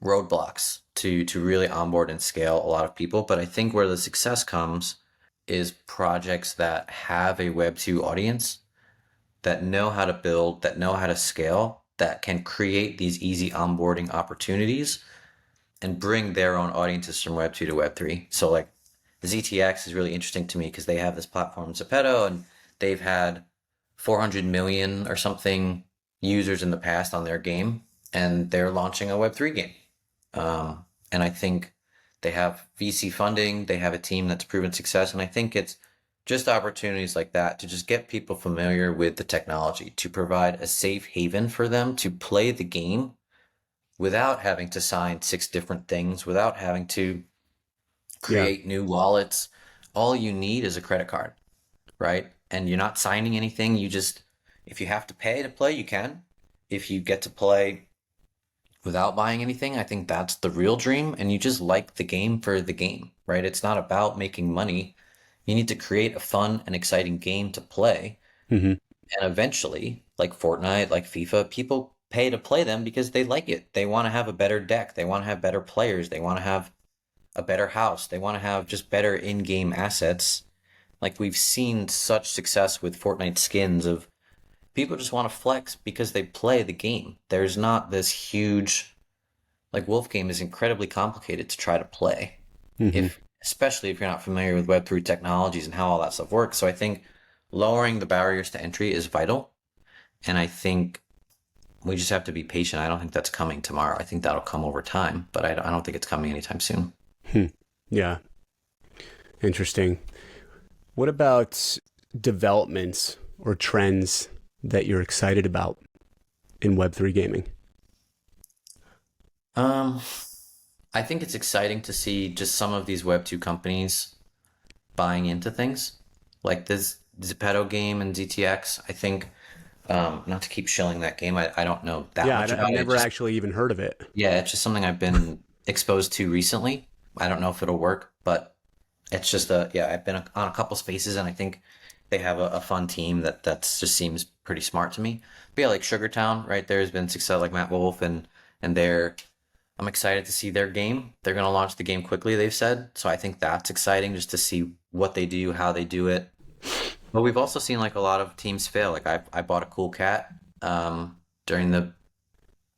roadblocks to really onboard and scale a lot of people. But I think where the success comes is projects that have a Web2 audience, that know how to build, that know how to scale, that can create these easy onboarding opportunities and bring their own audiences from Web2 to Web3. So like ZTX is really interesting to me because they have this platform Zepeto, and they've had 400 million or something users in the past on their game, and they're launching a Web3 game. And I think they have VC funding, they have a team that's proven success, and I think it's just opportunities like that to just get people familiar with the technology, to provide a safe haven for them to play the game without having to sign six different things, without having to yeah, create new wallets. All you need is a credit card, right? And you're not signing anything. If you have to pay to play, you can. If you get to play without buying anything, I think that's the real dream. And you just like the game for the game, right? It's not about making money. You need to create a fun and exciting game to play. hmm, And eventually, like Fortnite, like FIFA, people pay to play them because they like it. They want to have a better deck. They want to have better players. They want to have a better house. They want to have just better in-game assets. Like we've seen such success with Fortnite skins of people just want to flex because they play the game. There's not this huge like Wolf game is incredibly complicated to try to play. hmm, If especially if you're not familiar with Web3 technologies and how all that stuff works. So I think lowering the barriers to entry is vital. And I think we just have to be patient. I don't think that's coming tomorrow. I think that'll come over time, but I don't think it's coming anytime soon. hmm. Yeah, interesting. What about developments or trends that you're excited about in Web3 gaming? Um, I think it's exciting to see just some of these Web2 companies buying into things like this Zepeto game and ZTX. I think, not to keep shilling that game, I don't know that Yeah, much I've about it. never actually even heard of it. Yeah, it's just something I've been exposed to recently. I don't know if it'll work, but it's just yeah, I've been on a couple spaces and I think they have a fun team that just seems pretty smart to me. But yeah, like Sugartown, right? There's been success like Matt Wolf and they're I'm excited to see their game. They're going to launch the game quickly, they've said. So I think that's exciting just to see what they do, how they do it. But we've also seen like a lot of teams fail. Like I bought a cool cat during the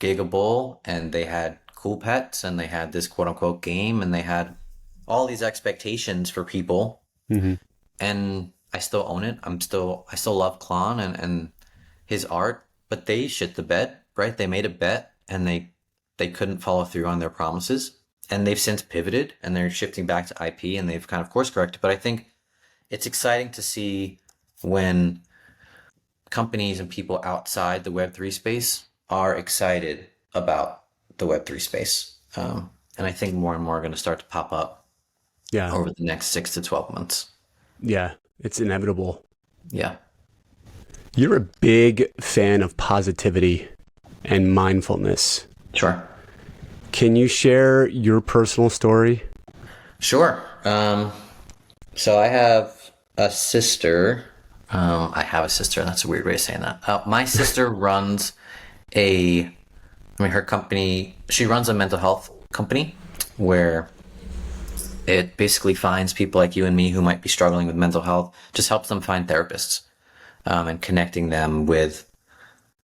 Giga Bowl, and they had cool pets, and they had this quote unquote game, and they had all these expectations for people. Hmm. And I still own it. I still love Klon and his art, but they shit the bed, right? They made a bet and they couldn't follow through on their promises. And they've since pivoted and they're shifting back to IP and they've kind of course corrected. But I think it's exciting to see when companies and people outside the Web3 space are excited about the Web3 space. And I think more and more are going to start to pop up Yeah. over the next 6 to 12 months. Yeah. It's inevitable. Yeah. You're a big fan of positivity and mindfulness. Sure. Can you share your personal story? Sure. So I have a sister. That's a weird way of saying that. My sister runs her company, she runs a mental health company where it basically finds people like you and me who might be struggling with mental health, just helps them find therapists, and connecting them with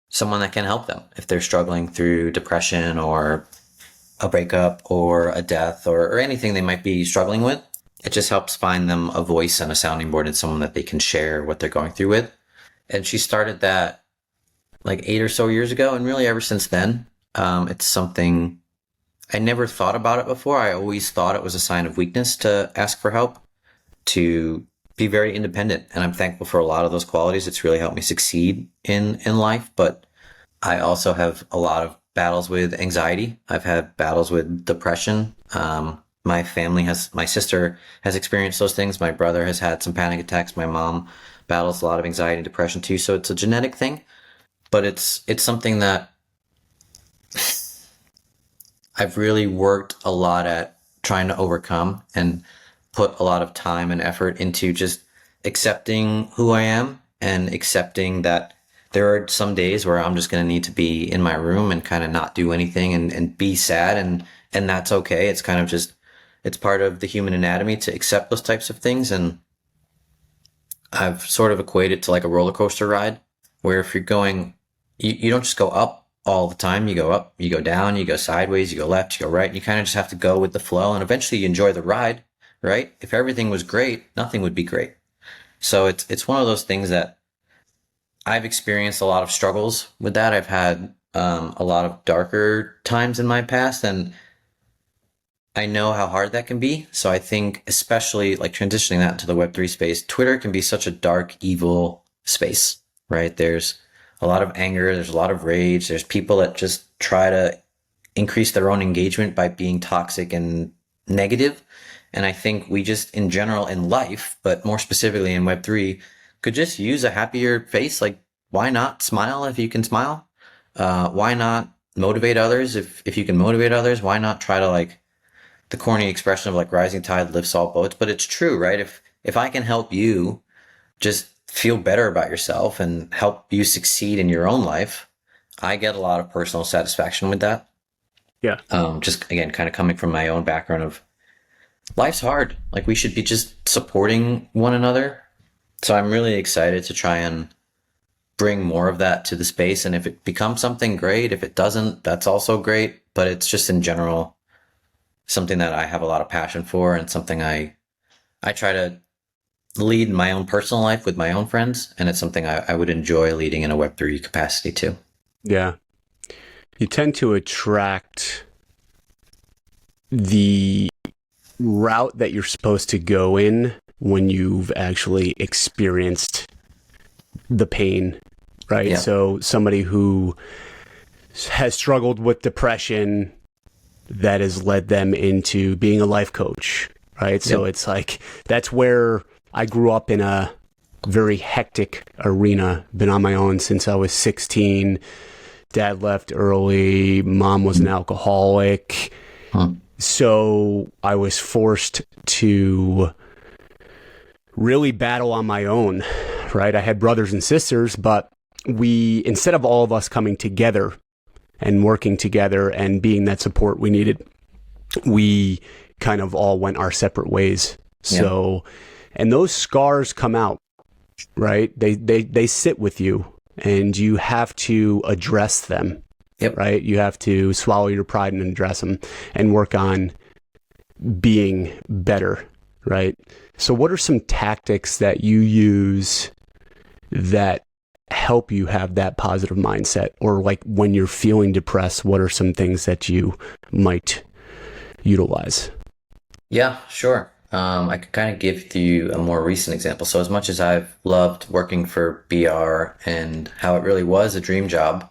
someone that can help them if they're struggling through depression or a breakup or a death or anything they might be struggling with. It just helps find them a voice and a sounding board and someone that they can share what they're going through with. And she started that like 8 or so years ago. And really ever since then, it's something I never thought about it before. I always thought it was a sign of weakness to ask for help, to be very independent. And I'm thankful for a lot of those qualities. It's really helped me succeed in life. But I also have a lot of battles with anxiety. I've had battles with depression. My sister has experienced those things. My brother has had some panic attacks. My mom battles a lot of anxiety and depression too. So it's a genetic thing, but it's something that I've really worked a lot at trying to overcome and put a lot of time and effort into just accepting who I am and accepting that there are some days where I'm just going to need to be in my room and kind of not do anything and be sad. And that's okay. It's kind of just, it's part of the human anatomy to accept those types of things. And I've sort of equated to like a roller coaster ride where if you're going, you don't just go up all the time. You go up, you go down, you go sideways, you go left, you go right. And you kind of just have to go with the flow and eventually you enjoy the ride, right? If everything was great, nothing would be great. So it's one of those things that I've experienced a lot of struggles with that. I've had a lot of darker times in my past, and I know how hard that can be. So I think especially like transitioning that into the Web3 space, Twitter can be such a dark, evil space, right? There's a lot of anger. There's a lot of rage. There's people that just try to increase their own engagement by being toxic and negative. And I think we just in general in life, but more specifically in Web3, could just use a happier face. Like, why not smile if you can smile? Why not motivate others if you can motivate others? Why not try to like the corny expression of like rising tide lifts all boats? But it's true, right? If I can help you just feel better about yourself and help you succeed in your own life, I get a lot of personal satisfaction with that. Yeah. Just again, kind of coming from my own background of life's hard. Like we should be just supporting one another. So I'm really excited to try and bring more of that to the space. And if it becomes something great, if it doesn't, that's also great. But it's just in general something that I have a lot of passion for and something I try to lead my own personal life with my own friends. And it's something I would enjoy leading in a Web3 capacity too. Yeah. You tend to attract the route that you're supposed to go in when you've actually experienced the pain, right? Yeah. So somebody who has struggled with depression, that has led them into being a life coach, right? So it's like, that's where I grew up in a very hectic arena, been on my own since I was 16. Dad left early. Mom was an alcoholic. So I was forced to really battle on my own, right? I had brothers and sisters, but instead of all of us coming together and working together and being that support we needed, we kind of all went our separate ways. So, and those scars come out, right? They sit with you and you have to address them, right? You have to swallow your pride and address them and work on being better, right? So what are some tactics that you use that help you have that positive mindset? Or like when you're feeling depressed, what are some things that you might utilize? Yeah, sure. I could kind of give you a more recent example. So as much as I've loved working for BR and how it really was a dream job,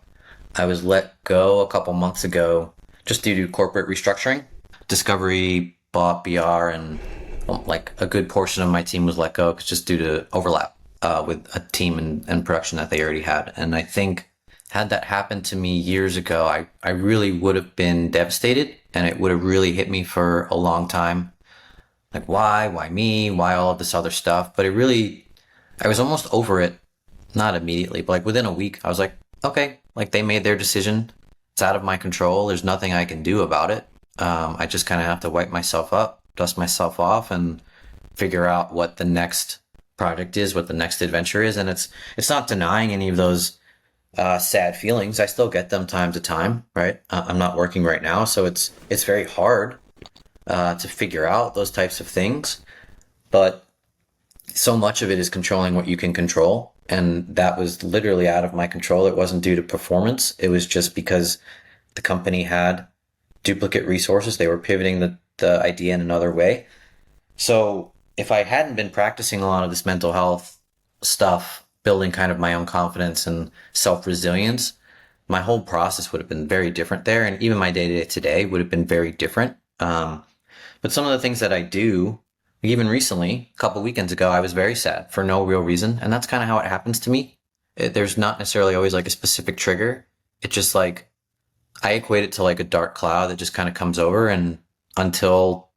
I was let go a couple months ago just due to corporate restructuring. Discovery bought BR, and like a good portion of my team was let go just due to overlap with a team and production that they already had. And I think had that happened to me years ago, I really would have been devastated, and it would have really hit me for a long time. Like, why me? Why all of this other stuff? But I was almost over it, not immediately, but like within a week, I was like, okay, like they made their decision. It's out of my control. There's nothing I can do about it. I just kind of have to wipe myself up, dust myself off, and figure out what the next project is, what the next adventure is. And it's not denying any of those sad feelings. I still get them time to time, right? I'm not working right now, so it's very hard to figure out those types of things. But so much of it is controlling what you can control. And that was literally out of my control. It wasn't due to performance. It was just because the company had duplicate resources. They were pivoting the idea in another way. So if I hadn't been practicing a lot of this mental health stuff, building kind of my own confidence and self-resilience, my whole process would have been very different there. And even my day-to-day today would have been very different. But some of the things that I do, even recently, a couple weekends ago, I was very sad for no real reason. And that's kind of how it happens to me. There's not necessarily always like a specific trigger. It's just like, I equate it to like a dark cloud that just kind of comes over, and until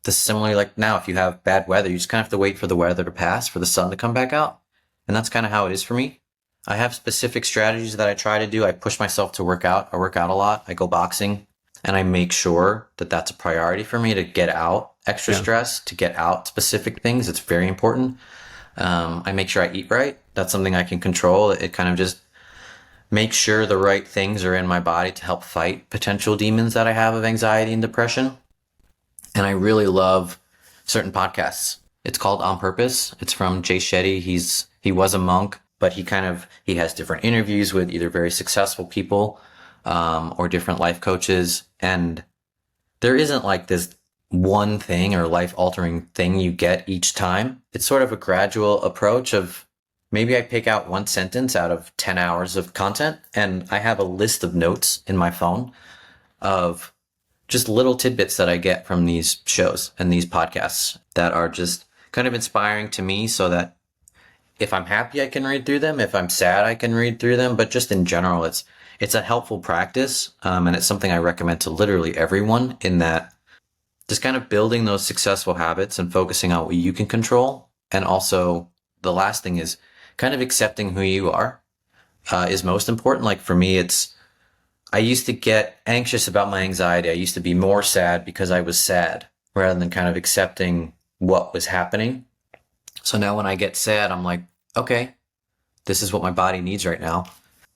similarly like now, if you have bad weather, you just kind of have to wait for the weather to pass, for the sun to come back out. And that's kind of how it is for me. I have specific strategies that I try to do. I push myself to work out. I work out a lot. I go boxing, and I make sure that that's a priority for me to get out extra stress, to get out specific things. It's very important. I make sure I eat right. That's something I can control. It kind of just makes sure the right things are in my body to help fight potential demons that I have of anxiety and depression. And I really love certain podcasts. It's called On Purpose. It's from Jay Shetty. He was a monk, but he has different interviews with either very successful people or different life coaches. And there isn't like this one thing or life altering thing you get each time. It's sort of a gradual approach of maybe I pick out one sentence out of 10 hours of content, and I have a list of notes in my phone of just little tidbits that I get from these shows and these podcasts that are just kind of inspiring to me, so that if I'm happy, I can read through them. If I'm sad, I can read through them. But just in general, it's a helpful practice. And it's something I recommend to literally everyone, in that just kind of building those successful habits and focusing on what you can control. And also the last thing is kind of accepting who you are is most important. Like for me, I used to get anxious about my anxiety. I used to be more sad because I was sad, rather than kind of accepting what was happening. So now when I get sad, I'm like, okay, this is what my body needs right now.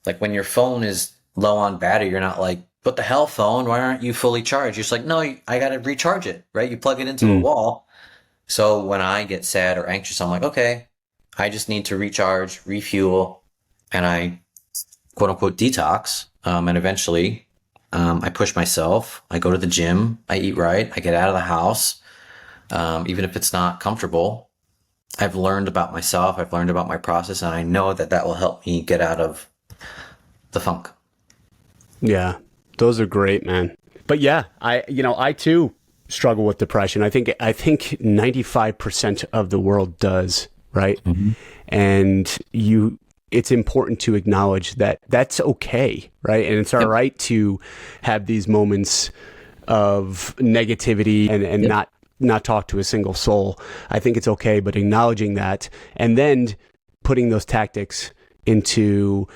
Like when your phone is low on battery, you're not like, what the hell, phone? Why aren't you fully charged? You're just like, no, I got to recharge it, right? You plug it into a wall. So when I get sad or anxious, I'm like, okay, I just need to recharge, refuel, and I quote unquote detox. And eventually I push myself. I go to the gym. I eat right. I get out of the house. Even if it's not comfortable, I've learned about myself. I've learned about my process, and I know that will help me get out of the funk. Yeah, those are great, man. But yeah, I too struggle with depression. I think 95% of the world does, right? Mm-hmm. And it's important to acknowledge that that's okay, right? And it's all right to have these moments of negativity and not talk to a single soul. I think it's okay, but acknowledging that, and then putting those tactics into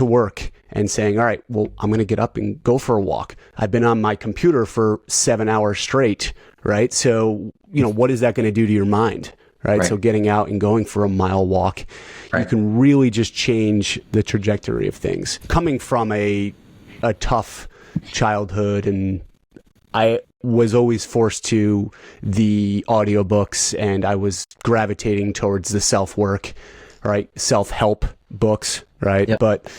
work and saying, all right, well, I'm going to get up and go for a walk. I've been on my computer for 7 hours straight, right? So, what is that going to do to your mind? Right. So getting out and going for a mile walk, you can really just change the trajectory of things. Coming from a tough childhood, and I was always forced to the audiobooks, and I was gravitating towards the self-work, right? Self-help books, right? Yep. But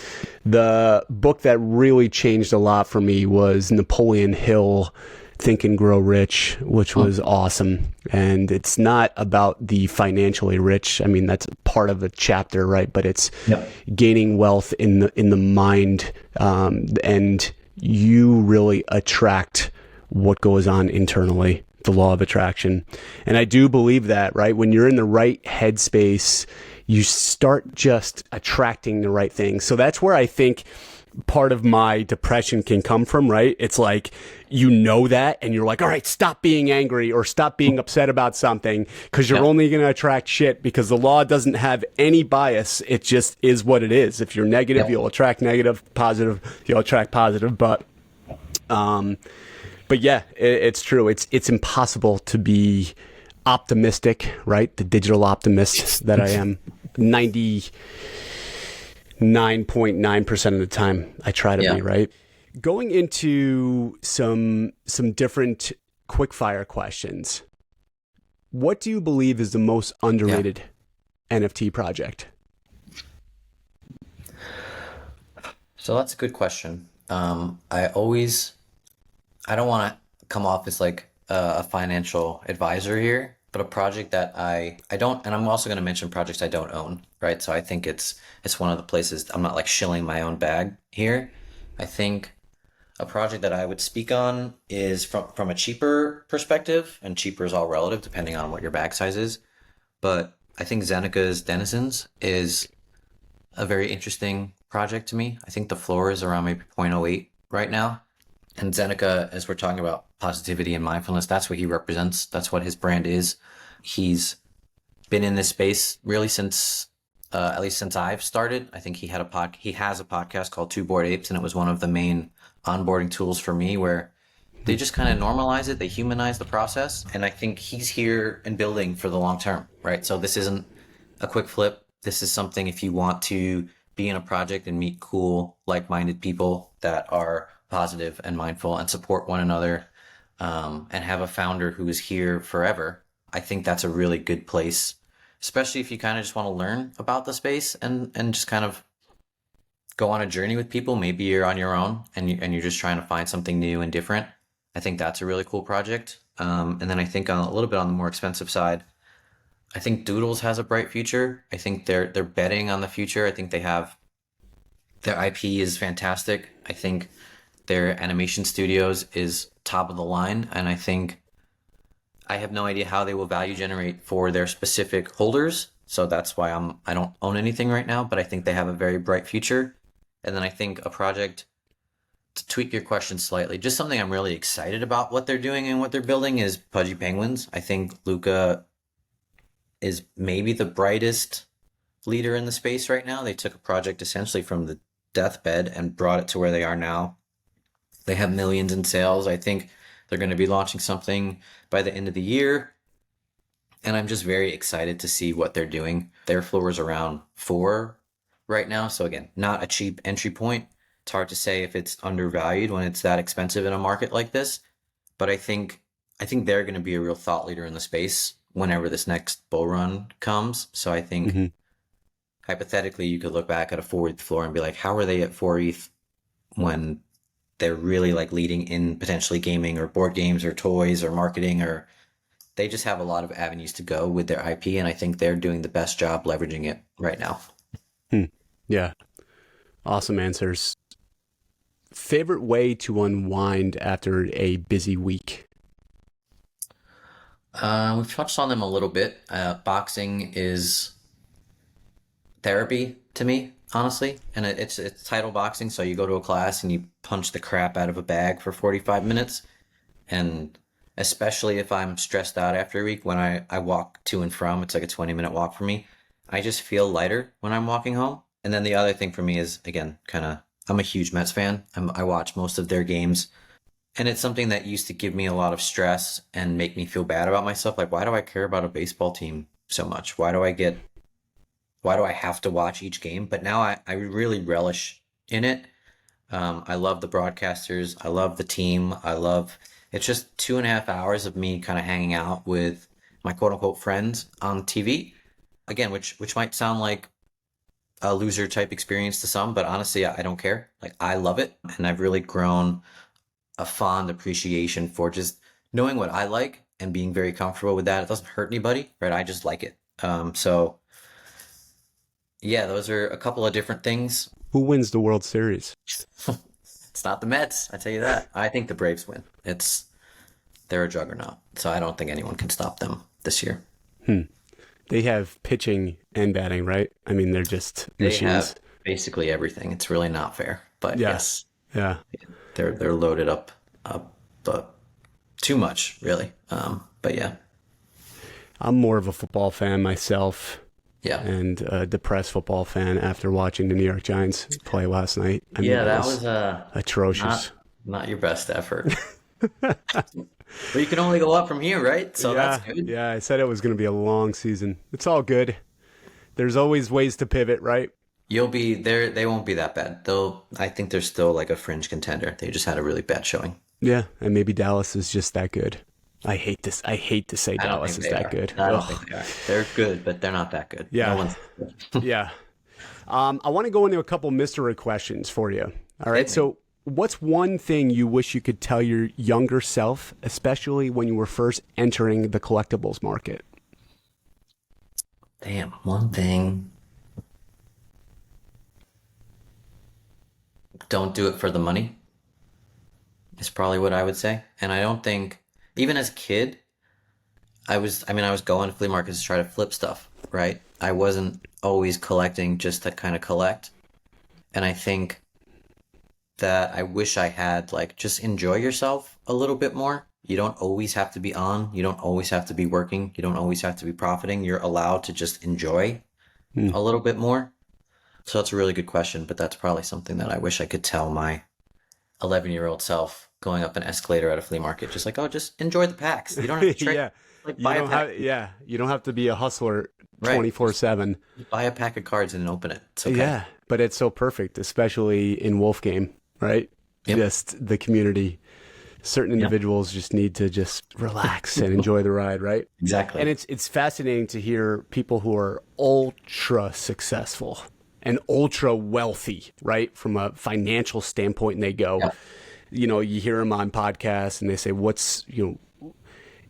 the book that really changed a lot for me was Napoleon Hill, Think and Grow Rich, which was awesome. And it's not about the financially rich. I mean, that's part of a chapter, right? But it's Yep. gaining wealth in the mind, and you really attract what goes on internally, the law of attraction. And I do believe that, right? When you're in the right headspace, you start just attracting the right things. So that's where I think part of my depression can come from, right? It's like, you know that, and you're like, all right, stop being angry or stop being upset about something, because you're Yep. only going to attract shit, because the law doesn't have any bias. It just is what it is. If you're negative, Yep. you'll attract negative. Positive, you'll attract positive. But yeah, it's true. It's impossible to be optimistic, right? The digital optimist that I am. 99.9% of the time I try to Yeah. be, right? Going into some different quick fire questions. What do you believe is the most underrated NFT project? So that's a good question. I don't want to come off as like a financial advisor here, but a project that I don't, and I'm also going to mention projects I don't own, right? So I think it's one of the places I'm not like shilling my own bag here. I think a project that I would speak on is from a cheaper perspective, and cheaper is all relative depending on what your bag size is. But I think Zenika's Denizens is a very interesting project to me. I think the floor is around maybe 0.08 right now. And Zeneca, as we're talking about positivity and mindfulness, that's what he represents. That's what his brand is. He's been in this space really since, at least since I've started. I think he has a podcast called Two Bored Apes, and it was one of the main onboarding tools for me, where they just kind of normalize it, they humanize the process, and I think he's here and building for the long term, right? So this isn't a quick flip. This is something, if you want to be in a project and meet cool, like-minded people that are positive and mindful and support one another, and have a founder who is here forever, I think that's a really good place, especially if you kind of just want to learn about the space and just kind of go on a journey with people. Maybe you're on your own and you're just trying to find something new and different. I think that's a really cool project. And then I think on a little bit on the more expensive side, I think Doodles has a bright future. I think they're betting on the future. I think they have their IP is fantastic. I think their animation studios is top of the line, and I think I have no idea how they will value generate for their specific holders. So that's why I don't own anything right now, but I think they have a very bright future. And then I think a project, to tweak your question slightly, just something I'm really excited about what they're doing and what they're building, is Pudgy Penguins. I think Luca is maybe the brightest leader in the space right now. They took a project essentially from the deathbed and brought it to where they are now. They have millions in sales. I think they're going to be launching something by the end of the year. And I'm just very excited to see what they're doing. Their floor is around 4 right now. So again, not a cheap entry point. It's hard to say if it's undervalued when it's that expensive in a market like this. But I think they're going to be a real thought leader in the space whenever this next bull run comes. So I think hypothetically, you could look back at a 4 ETH floor and be like, how are they at 4 ETH when they're really like leading in potentially gaming or board games or toys or marketing, or they just have a lot of avenues to go with their IP, and I think they're doing the best job leveraging it right now. Yeah. Awesome answers. Favorite way to unwind after a busy week? We've touched on them a little bit. Boxing is therapy to me, honestly, and it's title boxing. So you go to a class and you punch the crap out of a bag for 45 minutes, and especially if I'm stressed out after a week, when I walk to and from, it's like a 20-minute walk for me. I just feel lighter when I'm walking home. And then the other thing for me is, again, kind of, I'm a huge Mets fan. I watch most of their games. And it's something that used to give me a lot of stress and make me feel bad about myself. Like, why do I care about a baseball team so much? Why do I have to watch each game? But now I really relish in it. I love the broadcasters. I love the team. It's just 2.5 hours of me kind of hanging out with my quote unquote friends on TV. Again, which might sound like a loser type experience to some, but honestly, I don't care. Like, I love it. And I've really grown a fond appreciation for just knowing what I like and being very comfortable with that. It doesn't hurt anybody, right? I just like it. So yeah, those are a couple of different things. Who wins the World Series? It's not the Mets, I tell you that. I think the Braves win. They're a juggernaut, so I don't think anyone can stop them this year. They have pitching and batting, right? I mean, they're just They machines. have basically everything. It's really not fair, but Yeah. yes, Yeah. they're loaded up, but too much really. But yeah, I'm more of a football fan myself yeah, and a depressed football fan after watching the New York Giants play last night. I mean, yeah. it That was atrocious. not your best effort. But you can only go up from here, right? So Yeah. that's good. Yeah. I said it was going to be a long season. It's all good. There's always ways to pivot, right? You'll be there. They won't be that bad. I think they're still like a fringe contender. They just had a really bad showing. Yeah. And maybe Dallas is just that good. I hate this. I hate to say I don't Dallas think is they that are. good. I don't Ugh. think they are. They're good, but they're not that good. Yeah. No one's good. Yeah. I want to go into a couple mystery questions for you. All right. Hit me. So, what's one thing you wish you could tell your younger self, especially when you were first entering the collectibles market? Damn, one thing. Don't do it for the money is probably what I would say. And I don't think, even as a kid, I was going to flea markets to try to flip stuff, right? I wasn't always collecting just to kind of collect. And I think that I wish I had, like, just enjoy yourself a little bit more. You don't always have to be on. You don't always have to be working. You don't always have to be profiting. You're allowed to just enjoy a little bit more. So that's a really good question, but that's probably something that I wish I could tell my 11-year-old self going up an escalator at a flea market. Just like, oh, just enjoy the packs. You don't have to trade. Yeah. Like, You buy a don't pack. have, yeah, you don't have to be a hustler Right. 24/7. Buy a pack of cards and open it. It's okay. Yeah, but it's so perfect, especially in Wolf Game, right? Yep. Just the community. Certain individuals just need to just relax and enjoy the ride, right? Exactly. And it's fascinating to hear people who are ultra successful and ultra wealthy, right? From a financial standpoint, and they go, Yep. you know, you hear them on podcasts and they say, what's, you know,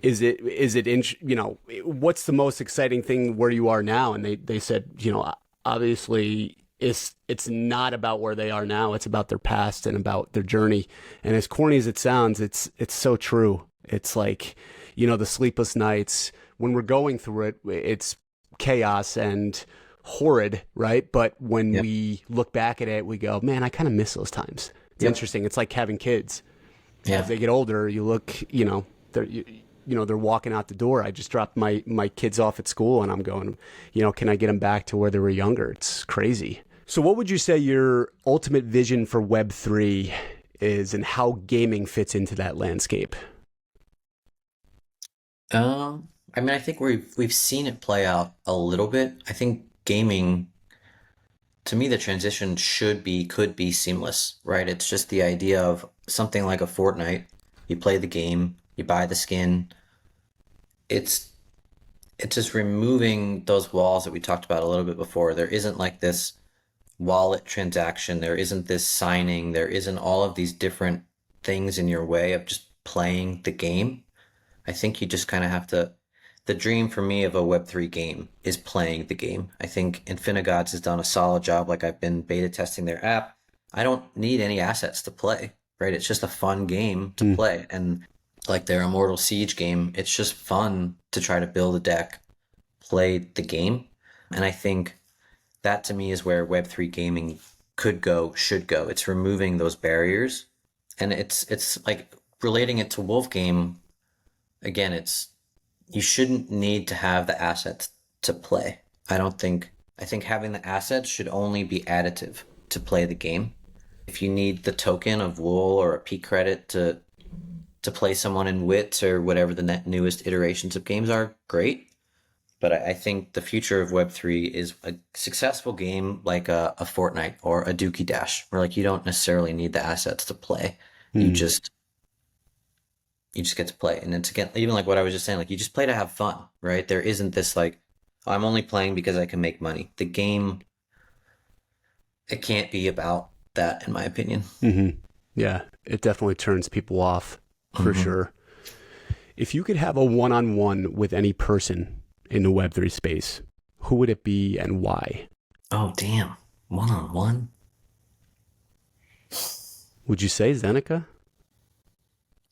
is it you know, what's the most exciting thing where you are now? And they said, you know, obviously it's not about where they are now. It's about their past and about their journey. And as corny as it sounds, it's so true. It's like, you know, the sleepless nights when we're going through it, it's chaos and horrid, right? But when Yep. we look back at it, we go, man, I kind of miss those times. It's Yep. interesting. It's like having kids. Yeah. As they get older, you look, you know, you know, they're walking out the door. I just dropped my kids off at school and I'm going, you know, can I get them back to where they were younger? It's crazy. So what would you say your ultimate vision for Web3 is and how gaming fits into that landscape? I mean, I think we've seen it play out a little bit. I think gaming, to me, the transition could be seamless, right? It's just the idea of something like a Fortnite. You play the game, you buy the skin. It's it's just removing those walls that we talked about a little bit before. There isn't like this wallet transaction, there isn't this signing, there isn't all of these different things in your way of just playing the game. I think you just kind of have to. The dream for me of a Web3 game is playing the game. I think Infinigods has done a solid job. Like, I've been beta testing their app. I don't need any assets to play, right? It's just a fun game to play. And like their Immortal Siege game, it's just fun to try to build a deck, play the game. And I think that to me is where Web3 gaming could go, should go. It's removing those barriers. And it's like relating it to Wolf Game. Again, you shouldn't need to have the assets to play. I think having the assets should only be additive to play the game. If you need the token of wool or a P credit to play someone in wits or whatever the newest iterations of games are, great. But I think the future of Web3 is a successful game like a Fortnite or a Dookie Dash, where like you don't necessarily need the assets to play. You just get to play. And it's again, even like what I was just saying, like you just play to have fun, right? There isn't this like, oh, I'm only playing because I can make money. The game, it can't be about that, in my opinion. Yeah. It definitely turns people off for Hmm. sure. If you could have a one-on-one with any person in the Web3 space, who would it be and why? Oh, damn. One on one? Would you say Zeneca?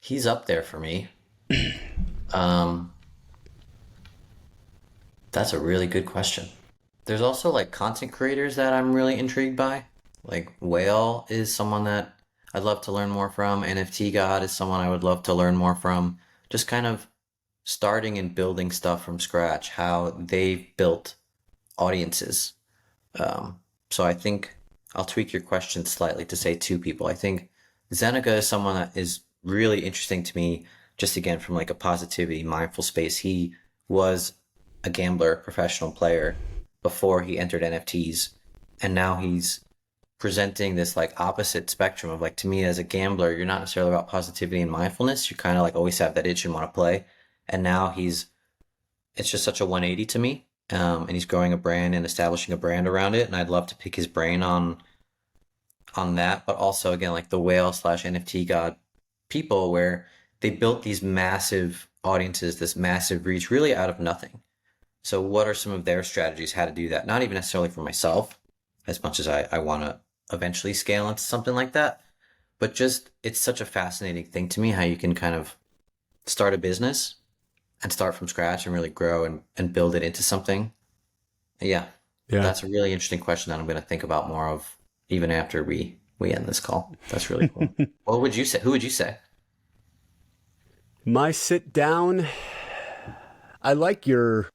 He's up there for me. Um, that's a really good question. There's also like content creators that I'm really intrigued by. Like Whale is someone that I'd love to learn more from. NFT God is someone I would love to learn more from. Just kind of starting and building stuff from scratch, how they've built audiences. Um, so I think I'll tweak your question slightly to say two people. I think Zeneca is someone that is really interesting to me, just again from like a positivity, mindful space. He was a gambler, professional player before he entered NFTs, and now he's presenting this like opposite spectrum of like to me as a gambler, you're not necessarily about positivity and mindfulness. You kind of like always have that itch and want to play. And now he's it's just such a 180 to me. And he's growing a brand and establishing a brand around it. And I'd love to pick his brain on that, but also again like the whale slash NFT god people where they built these massive audiences, this massive reach, really out of nothing. So what are some of their strategies how to do that? Not even necessarily for myself, as much as I want to eventually scale into something like that, but just it's such a fascinating thing to me how you can kind of start a business and start from scratch and really grow and build it into something. Yeah, Yeah. that's a really interesting question that I'm going to think about more of even after we end this call. That's really cool. What would you say? Who would you say? My sit down, I like your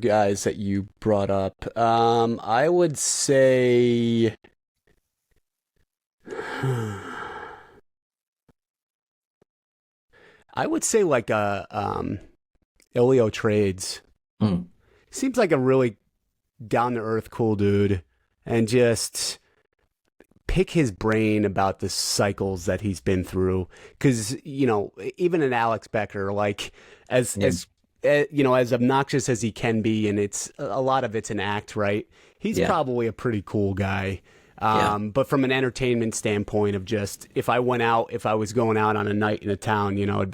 guys that you brought up. I would say I would say like Ilio Trades. Hmm. Seems like a really down to earth cool dude and just pick his brain about the cycles that he's been through cuz even an Alex Becker like as Yeah. as obnoxious as he can be and it's a lot of it's an act, right? He's Yeah. probably a pretty cool guy. Yeah. But from an entertainment standpoint of just if I was going out on a night in a town, it'd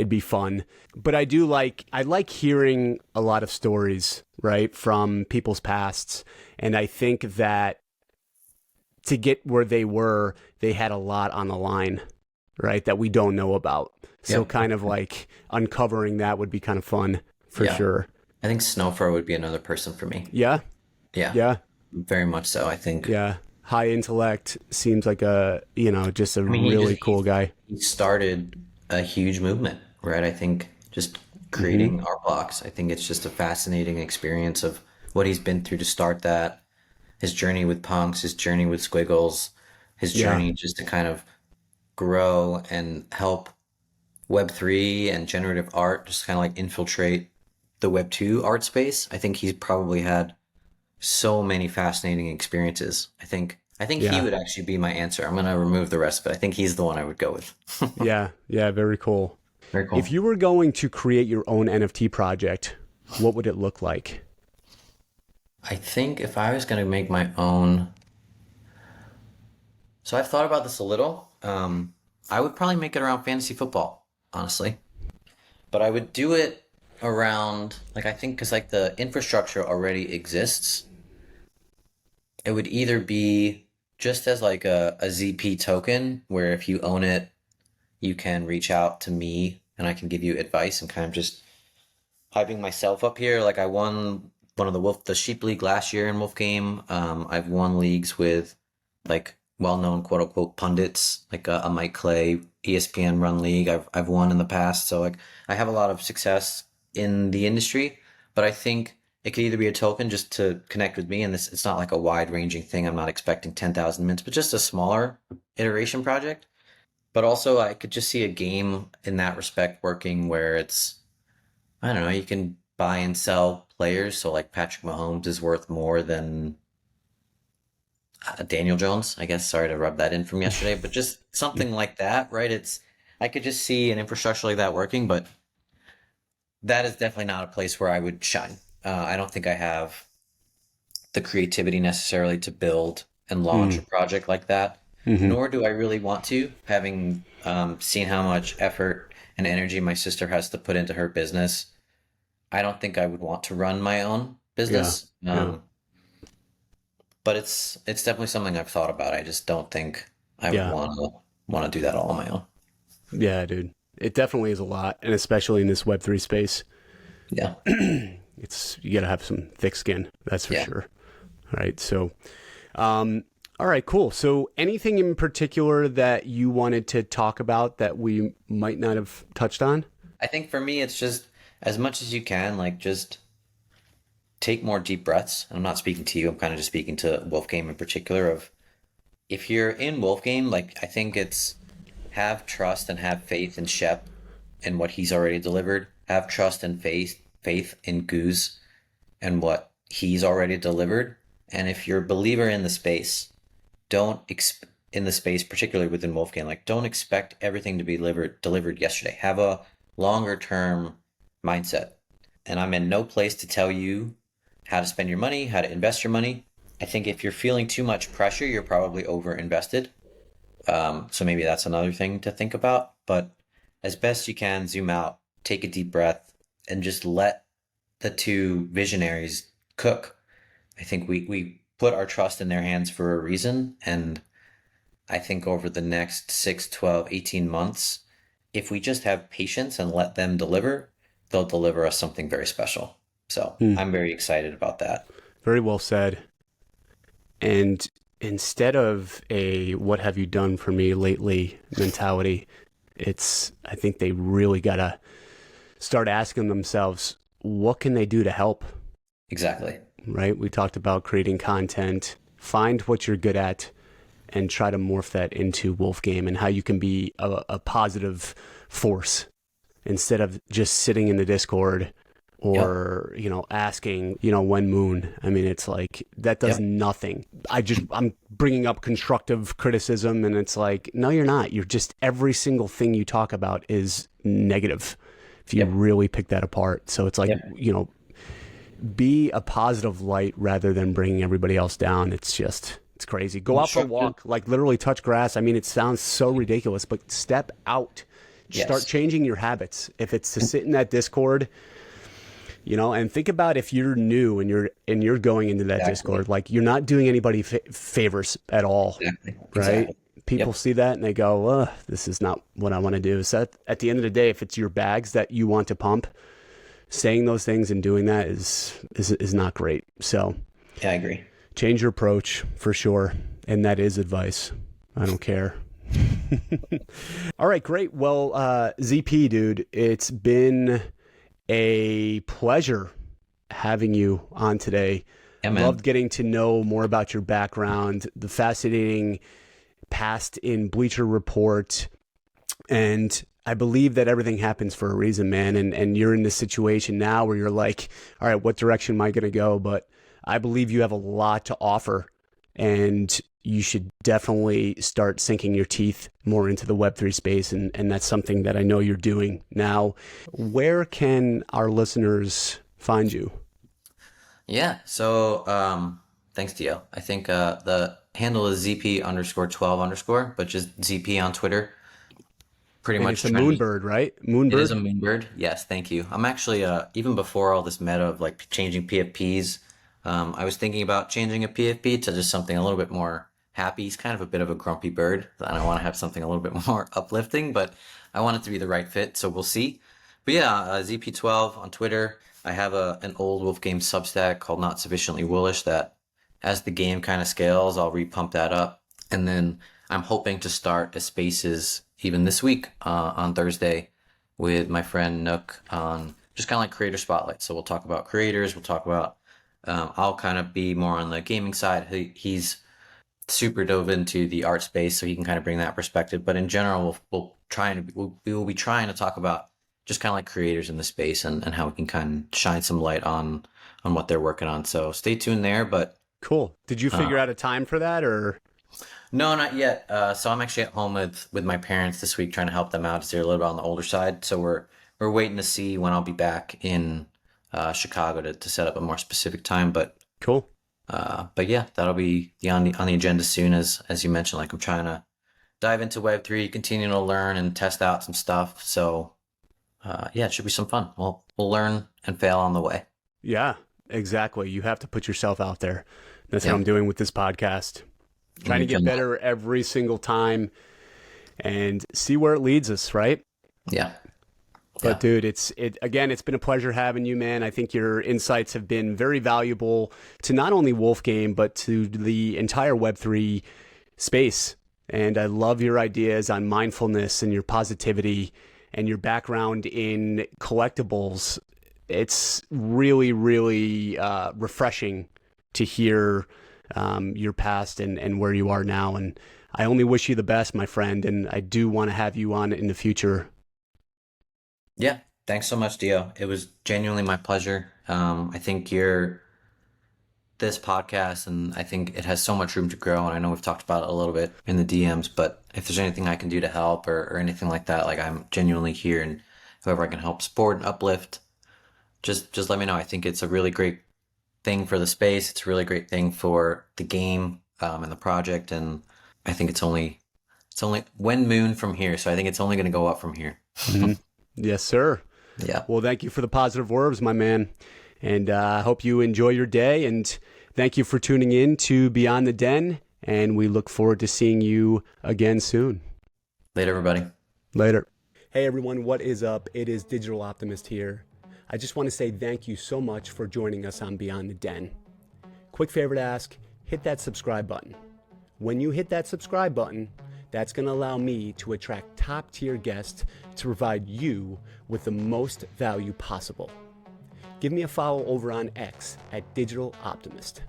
be fun. But I like hearing a lot of stories, right, from people's pasts. And I think that to get where they were, they had a lot on the line, right, that we don't know about. So Yep. kind of like uncovering that would be kind of fun for Yeah. sure. I think Snowfro would be another person for me. Yeah, Yeah. yeah, Very much so. I think. yeah. High intellect seems like just a I mean, he really just cool guy. he started a huge movement, right? I think just Hmm. creating art blocks. I think it's just a fascinating experience of what he's been through to start that. His journey with punks, his journey with squiggles, his Yeah, journey just to kind of grow and help Web3 and generative art just kind of like infiltrate the Web2 art space. I think he's probably had so many fascinating experiences. I think he yeah, would actually be my answer. I'm gonna remove the rest, but I think he's the one I would go with. yeah, yeah. Very cool. Very If cool. you were going to create your own NFT project, what would it look like? I think if I was gonna make my own, so I've thought about this a little. I would probably make it around fantasy football, honestly. But I would do it around like I think because like the infrastructure already exists. It would either be just as like a ZP token where if you own it, you can reach out to me and I can give you advice and kind of just hyping myself up here. Like I won one of the Sheep League last year in Wolf Game. I've won leagues with like well-known quote unquote pundits, like a Mike Clay ESPN run league. I've won in the past, so like I have a lot of success in the industry. But I think it could either be a token just to connect with me, and this it's not like a wide-ranging thing. I'm not expecting 10,000 mints, but just a smaller iteration project. But also, I could just see a game in that respect working where it's I don't know, you can buy and sell players. So like Patrick Mahomes is worth more than Daniel Jones, I guess. Sorry to rub that in from yesterday, but just something like that, right? I could just see an infrastructure like that working, but that is definitely not a place where I would shine. I don't think I have the creativity necessarily to build and launch Hmm. a project like that. nor do I really want to, having seen how much effort and energy my sister has to put into her business. I don't think I would want to run my own Yeah. business. Yeah. But it's definitely something I've thought about. I just don't think I would Yeah. want to do that all on my own. Yeah, dude. It definitely is a lot, and especially in this Web3 space, Yeah. you got to have some thick skin. That's for Yeah. sure. All right. So, all right, cool. So, anything in particular that you wanted to talk about that we might not have touched on? I think for me, it's just as much as you can, like just take more deep breaths. I'm not speaking to you. I'm kind of just speaking to Wolfgame in particular. Of if you're in Wolfgame, like I think it's have trust and have faith in Shep and what he's already delivered. Have trust and faith in Goose and what he's already delivered. And if you're a believer in the space, don't in the space, particularly within Wolfgang, like don't expect everything to be delivered yesterday. Have a longer term mindset. And I'm in no place to tell you how to spend your money, how to invest your money. I think if you're feeling too much pressure, you're probably over invested. So maybe that's another thing to think about. But as best you can, zoom out, take a deep breath, and just let the two visionaries cook. I think we put our trust in their hands for a reason. And I think over the next 6, 12, 18 months, if we just have patience and let them deliver, they'll deliver us something very special. So Hmm. I'm very excited about that. Very well said. And instead of a "what have you done for me lately" mentality, I think they really gotta start asking themselves, what can they do to help? Exactly. Right? We talked about creating content, find what you're good at, and try to morph that into Wolfgame and how you can be a positive force instead of just sitting in the Discord Yep. or, asking, when moon. I mean, it's like that does Yep. nothing. I'm bringing up constructive criticism, and it's like, no, you're not. You're just, every single thing you talk about is negative if you Yep. really pick that apart. So it's like, Yep. be a positive light rather than bringing everybody else down. It's crazy. Go out for a Constructive. walk, like literally touch grass. I mean, it sounds so ridiculous, but step out. Start Yes. changing your habits. If it's to sit in that Discord, and think about if you're new and you're going into that Exactly. Discord, like you're not doing anybody favors at all, Exactly. right? Exactly. People Yep. see that and they go, this is not what I want to do. So at the end of the day, if it's your bags that you want to pump, saying those things and doing that is not great. So Yeah, I agree. change your approach for sure. And that is advice. I don't care. All right, great. Well, ZP, dude, it's been a pleasure having you on today. Yeah, Loved man. getting to know more about your background, the fascinating past in Bleacher Report. And I believe that everything happens for a reason, man. And you're in this situation now where you're like, all right, what direction am I going to go? But I believe you have a lot to offer, and you should definitely start sinking your teeth more into the Web3 space. And that's something that I know you're doing now. Where can our listeners find you? Yeah. So, thanks, Dio. I think the handle is ZP underscore 12 underscore, but just ZP on Twitter. Pretty And much it's a trying to. moonbird, right? It is a Moonbird? moonbird. Yes, thank you. I'm actually even before all this meta of like changing PFPs, I was thinking about changing a PFP to just something a little bit more happy. He's kind of a bit of a grumpy bird, and I want to have something a little bit more uplifting, but I want it to be the right fit, so we'll see. But yeah, ZP12 on Twitter. I have an old Wolf game Substack called Not Sufficiently Woolish that as the game kind of scales, I'll repump that up. And then I'm hoping to start a spaces even this week on Thursday with my friend Nook on just kind of like creator spotlight. So we'll talk about creators. We'll talk about, I'll kind of be more on the gaming side. He's super dove into the art space, so he can kind of bring that perspective. But in general, we will be trying to talk about just kind of like creators in the space and how we can kind of shine some light on what they're working on. So stay tuned there. But Cool. Did you uh, figure out a time for that or? no, not yet. So I'm actually at home with my parents this week, trying to help them out as they're a little bit on the older side. So we're waiting to see when I'll be back in Chicago to set up a more specific time. But Cool. But yeah, that'll be on the agenda soon. As you mentioned, like I'm trying to dive into Web3, continue to learn and test out some stuff. So yeah, it should be some fun. We'll learn and fail on the way. Yeah, exactly. You have to put yourself out there. That's what Yeah, I'm doing with this podcast. Trying to get better every single time and see where it leads us, right? yeah, But yeah. dude, it's been a pleasure having you, man. I think your insights have been very valuable to not only Wolfgame, but to the entire Web3 space. And I love your ideas on mindfulness and your positivity and your background in collectibles. It's really, really refreshing to hear your past and where you are now. And I only wish you the best, my friend. And I do want to have you on in the future. Yeah, thanks so much, Dio. It was genuinely my pleasure. I think you're this podcast, and I think it has so much room to grow. And I know we've talked about it a little bit in the DMs, but if there's anything I can do to help or anything like that, like I'm genuinely here, and whoever I can help support and uplift, just let me know. I think it's a really great thing for the space. It's a really great thing for the game and the project, and I think it's only when moon from here. So I think it's only going to go up from here. Mhm. Yes, sir. Yeah. Well, thank you for the positive words, my man. And I hope you enjoy your day. And thank you for tuning in to Beyond the Den. And we look forward to seeing you again soon. Later, everybody. Later. Hey, everyone. What is up? It is Digital Optimist here. I just want to say thank you so much for joining us on Beyond the Den. Quick favor to ask, hit that subscribe button. When you hit that subscribe button, that's going to allow me to attract top tier guests to provide you with the most value possible. Give me a follow over on X at Digital Optimist.